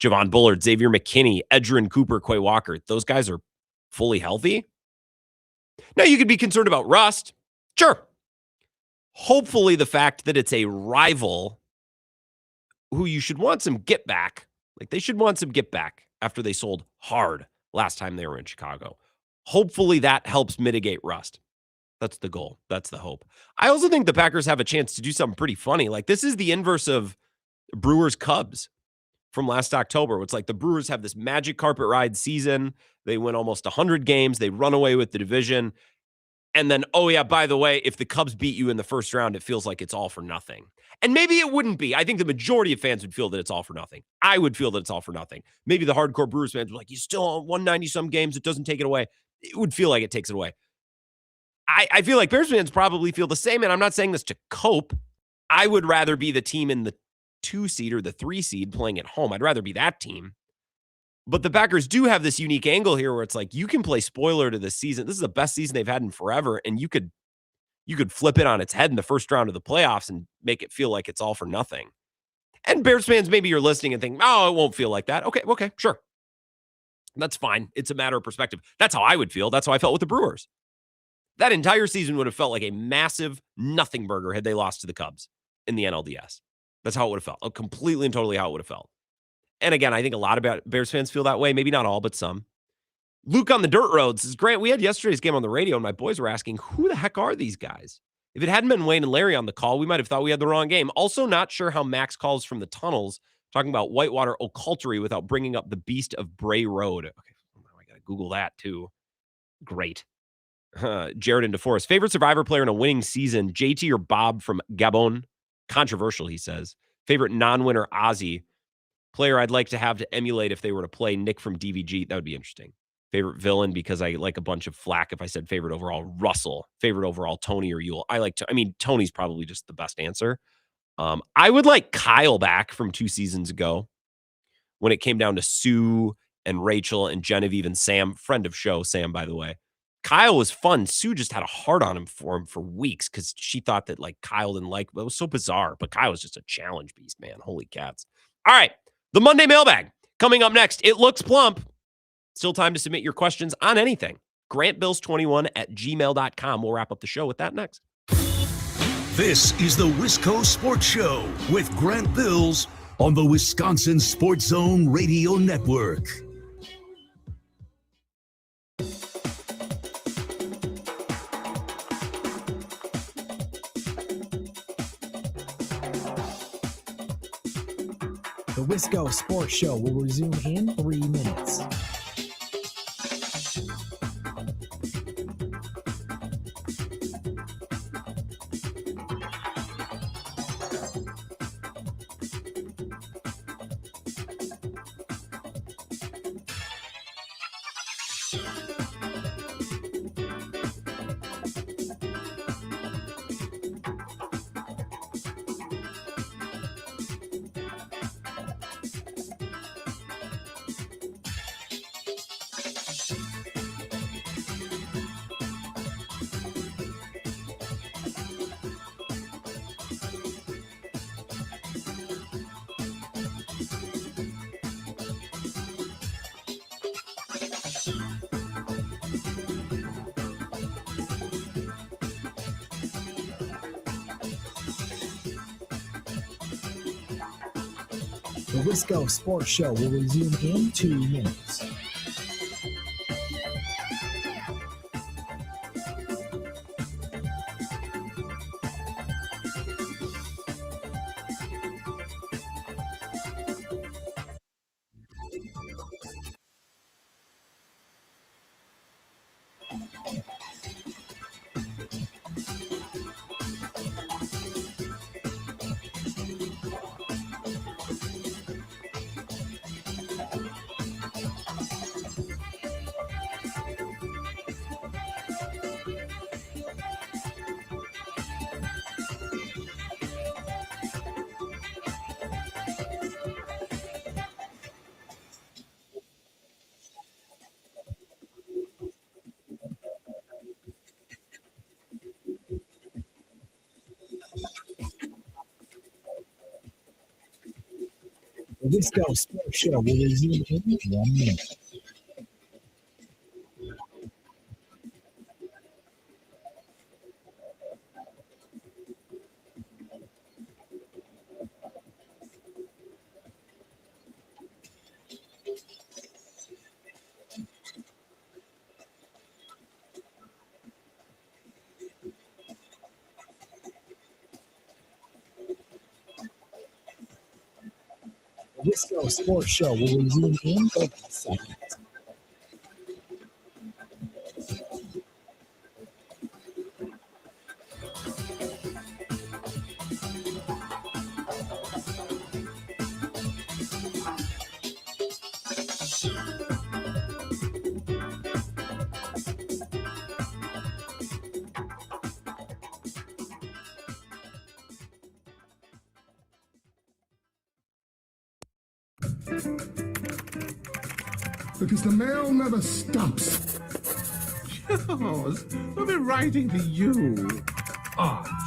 Javon Bullard, Xavier McKinney, Edgerrin Cooper, Quay Walker, those guys are fully healthy. Now, you could be concerned about rust. Sure. Hopefully, the fact that it's a rival who you should want some get back, like they should want some get back after they sold hard last time they were in Chicago. Hopefully, that helps mitigate rust. That's the goal. That's the hope. I also think the Packers have a chance to do something pretty funny. Like, this is the inverse of Brewers Cubs from last October. It's like the Brewers have this magic carpet ride season. They win almost 100 games. They run away with the division. And then, oh yeah, by the way, if the Cubs beat you in the first round, it feels like it's all for nothing. And maybe it wouldn't be. I think the majority of fans would feel that it's all for nothing. I would feel that it's all for nothing. Maybe the hardcore Brewers fans were like, you still on 190-some games. It doesn't take it away. It would feel like it takes it away. I feel like Bears fans probably feel the same, and I'm not saying this to cope. I would rather be the team in the 2 seed or the 3 seed playing at home. I'd rather be that team. But the Packers do have this unique angle here where it's like you can play spoiler to this season. This is the best season they've had in forever, and you could flip it on its head in the first round of the playoffs and make it feel like it's all for nothing. And Bears fans, maybe you're listening and think, oh, it won't feel like that. Okay, sure. That's fine. It's a matter of perspective. That's how I would feel. That's how I felt with the Brewers. That entire season would have felt like a massive nothing burger had they lost to the Cubs in the NLDS. That's how it would have felt. Completely and totally how it would have felt. And again, I think a lot of Bears fans feel that way. Maybe not all, but some. Luke on the dirt roads says, Grant, we had yesterday's game on the radio, and my boys were asking, who the heck are these guys? If it hadn't been Wayne and Larry on the call, we might have thought we had the wrong game. Also, not sure how Max calls from the tunnels, talking about whitewater occultery without bringing up the beast of Bray Road. Okay, I got to Google that, too. Great. Jared in DeForest. Favorite Survivor player in a winning season, JT or Bob from Gabon? Controversial, he says. Favorite non-winner, Ozzy. Player I'd like to have to emulate if they were to play, Nick from DVG. That would be interesting. Favorite villain, because I like a bunch of flack if I said favorite overall, Russell. Favorite overall, Tony or Yule. Tony's probably just the best answer. I would like Kyle back from 2 seasons ago when it came down to Sue and Rachel and Genevieve and Sam, friend of show, Sam, by the way. Kyle was fun. Sue just had a heart on him for weeks because she thought that like Kyle didn't like, but it was so bizarre. But Kyle was just a challenge beast, man. Holy cats. All right. The Monday mailbag coming up next. It looks plump. Still time to submit your questions on anything. GrantBills21@gmail.com. We'll wrap up the show with that next. This is the Wisco Sports Show with Grant Bills on the Wisconsin Sports Zone Radio Network. The Wisco Sports Show will resume in 3 minutes. The Wisco Sports Show will resume in 2 minutes. The Wisco Sports Show will resume in 1 minute. The Wisco Sports Show will resume in 30 seconds. Because the mail never stops. Charles, I'll be writing to you.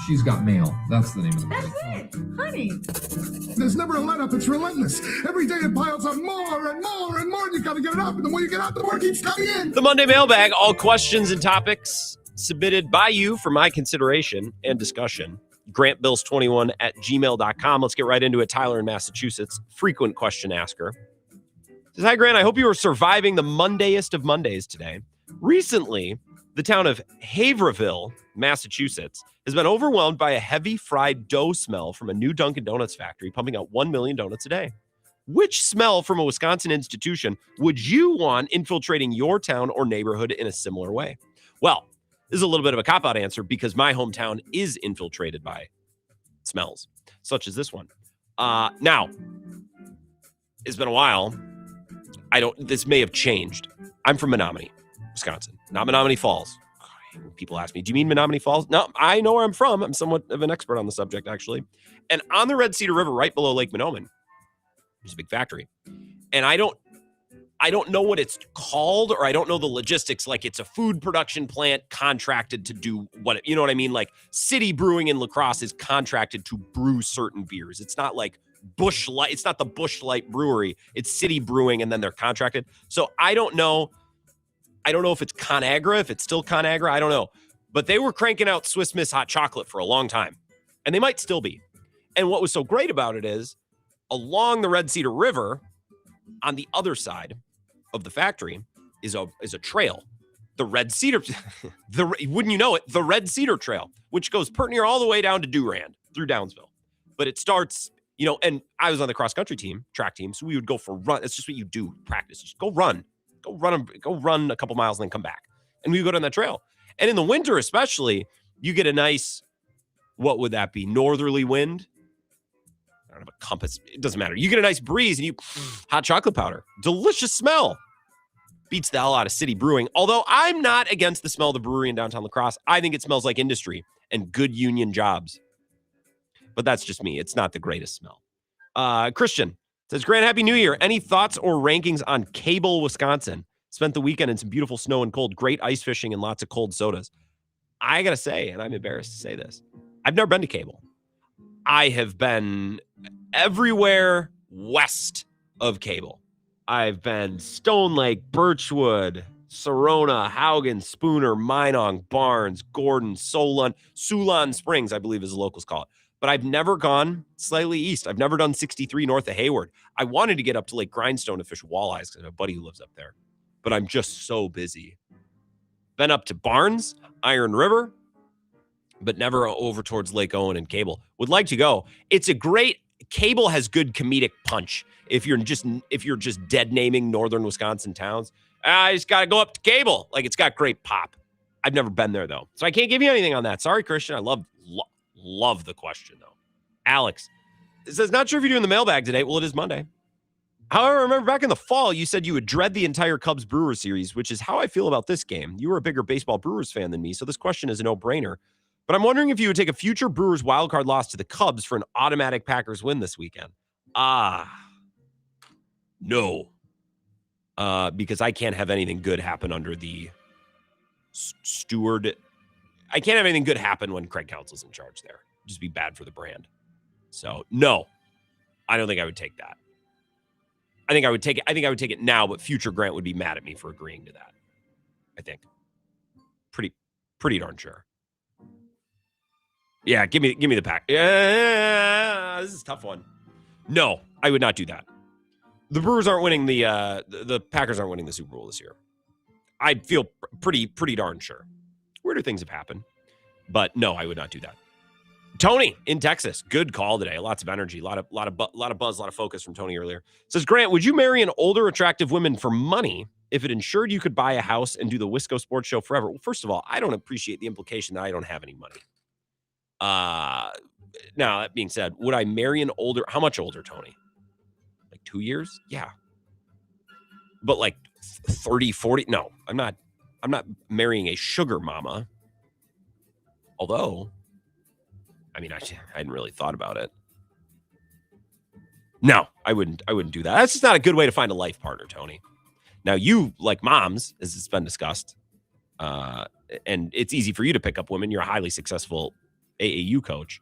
She's got mail. That's the name of the movie. That's it, honey. There's never a let-up. It's relentless. Every day it piles up more and more and more, and you got to get it up. And the more you get out, the more it keeps coming in. The Monday Mailbag, all questions and topics submitted by you for my consideration and discussion. GrantBills21@gmail.com. Let's get right into it. Tyler in Massachusetts, frequent question asker. Says, hi, Grant. I hope you are surviving the Mondayest of Mondays today. Recently, the town of Haverhill, Massachusetts, has been overwhelmed by a heavy fried dough smell from a new Dunkin' Donuts factory pumping out 1 million donuts a day. Which smell from a Wisconsin institution would you want infiltrating your town or neighborhood in a similar way? Well, this is a little bit of a cop-out answer because my hometown is infiltrated by smells, such as this one. Now, it's been a while. This may have changed. I'm from Menominee, Wisconsin, not Menominee Falls. People ask me, do you mean Menominee Falls? No, I know where I'm from. I'm somewhat of an expert on the subject, actually. And on the Red Cedar River, right below Lake Menominee, there's a big factory. And I don't know what it's called, or I don't know the logistics. Like, it's a food production plant contracted to do what, you know what I mean? Like, City Brewing in La Crosse is contracted to brew certain beers. It's not like Busch Light. It's not the Busch Light Brewery. It's City Brewing, and then they're contracted. So I don't know if it's ConAgra, if it's still ConAgra. I don't know. But they were cranking out Swiss Miss hot chocolate for a long time, and they might still be. And what was so great about it is, along the Red Cedar River, on the other side of the factory, is a trail. The Red Cedar, wouldn't you know it, the Red Cedar Trail, which goes pert near all the way down to Durand through Downsville. But it starts, and I was on the cross country team, track team, so we would go for run. That's just what you do, practice. Just go run a couple miles and then come back. And we would go down that trail. And in the winter especially, you get a nice, what would that be, northerly wind? I don't have a compass. It doesn't matter. You get a nice breeze and hot chocolate powder. Delicious smell. Beats the hell out of City Brewing. Although I'm not against the smell of the brewery in downtown La Crosse. I think it smells like industry and good union jobs. But that's just me. It's not the greatest smell. Christian says, Grant, Happy New Year. Any thoughts or rankings on Cable, Wisconsin? Spent the weekend in some beautiful snow and cold, great ice fishing, and lots of cold sodas. I got to say, and I'm embarrassed to say this, I've never been to Cable. I have been everywhere west of Cable. I've been Stone Lake, Birchwood, Sorona, Haugen, Spooner, Minong, Barnes, Gordon, Solon Springs, I believe is the locals call it. but I've never gone slightly east. I've never done 63 north of Hayward. I wanted to get up to Lake Grindstone to fish walleyes because I have a buddy who lives up there, but I'm just so busy. Been up to Barnes, Iron River, but never over towards Lake Owen and Cable. Would like to go. It's a great, Cable has good comedic punch. If you're just dead naming northern Wisconsin towns, I just got to go up to Cable. Like, it's got great pop. I've never been there though, so I can't give you anything on that. Sorry, Christian. I love the question though. Alex says, not sure if you're doing the mailbag today. Well, it is Monday. However, I remember back in the fall, you said you would dread the entire Cubs Brewers series, which is how I feel about this game. You were a bigger baseball Brewers fan than me, so this question is a no-brainer. But I'm wondering if you would take a future Brewers wildcard loss to the Cubs for an automatic Packers win this weekend. No. Because I can't have anything good happen under the steward. I can't have anything good happen when Craig Counsell's in charge there. Just be bad for the brand. So, no. I don't think I would take that. I think I would take it now, but future Grant would be mad at me for agreeing to that. I think. Pretty darn sure. Yeah, give me the pack. Yeah, this is a tough one. No, I would not do that. The Brewers aren't winning the Packers aren't winning the Super Bowl this year. I feel pretty darn sure. Weirder things have happened, but no, I would not do that. Tony in Texas, good call today. Lots of energy, a lot of buzz, a lot of focus from Tony earlier. Says, Grant, would you marry an older, attractive woman for money if it ensured you could buy a house and do the Wisco Sports Show forever? Well, first of all, I don't appreciate the implication that I don't have any money. Now that being said, would I marry an older? How much older, Tony? Like 2 years? Yeah. But like 30, 40? No, I'm not marrying a sugar mama. Although, I mean, I hadn't really thought about it. No, I wouldn't do that. That's just not a good way to find a life partner, Tony. Now, you like moms, as it's been discussed, and it's easy for you to pick up women. You're a highly successful AAU coach.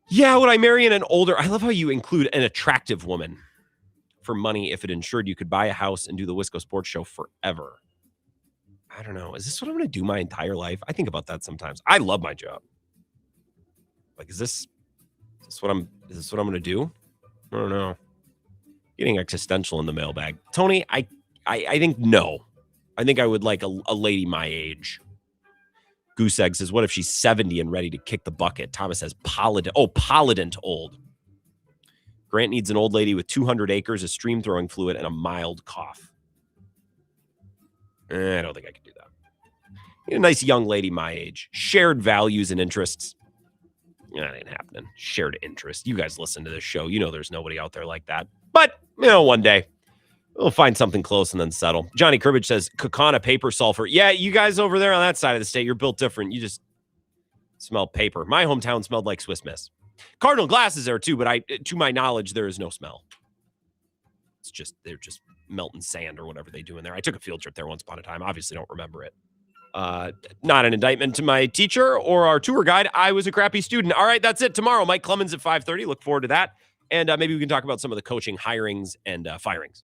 Yeah, would I marry an older? I love how you include an attractive woman for money if it ensured you could buy a house and do the Wisco Sports Show forever. I don't know. Is this what I'm going to do my entire life? I think about that sometimes. I love my job. Like, is this what I'm going to do? I don't know. Getting existential in the mailbag. Tony, I think no. I think I would like a lady my age. Goose Egg says, what if she's 70 and ready to kick the bucket? Thomas says, Polydent old. Grant needs an old lady with 200 acres of stream throwing fluid and a mild cough. I don't think I can do that. Need a nice young lady my age. Shared values and interests. That ain't happening. Shared interest. You guys listen to this show. You know there's nobody out there like that. But, one day we'll find something close and then settle. Johnny Cribbage says, Kaukauna paper sulfur. Yeah, you guys over there on that side of the state, you're built different. You just smell paper. My hometown smelled like Swiss Miss. Cardinal Glass is there too, but to my knowledge, there is no smell. They're just melting sand or whatever they do in there. I took a field trip there once upon a time. Obviously don't remember it. Not an indictment to my teacher or our tour guide. I was a crappy student. All right, that's it. Tomorrow, Mike Clemens at 5:30. Look forward to that. And maybe we can talk about some of the coaching hirings and firings.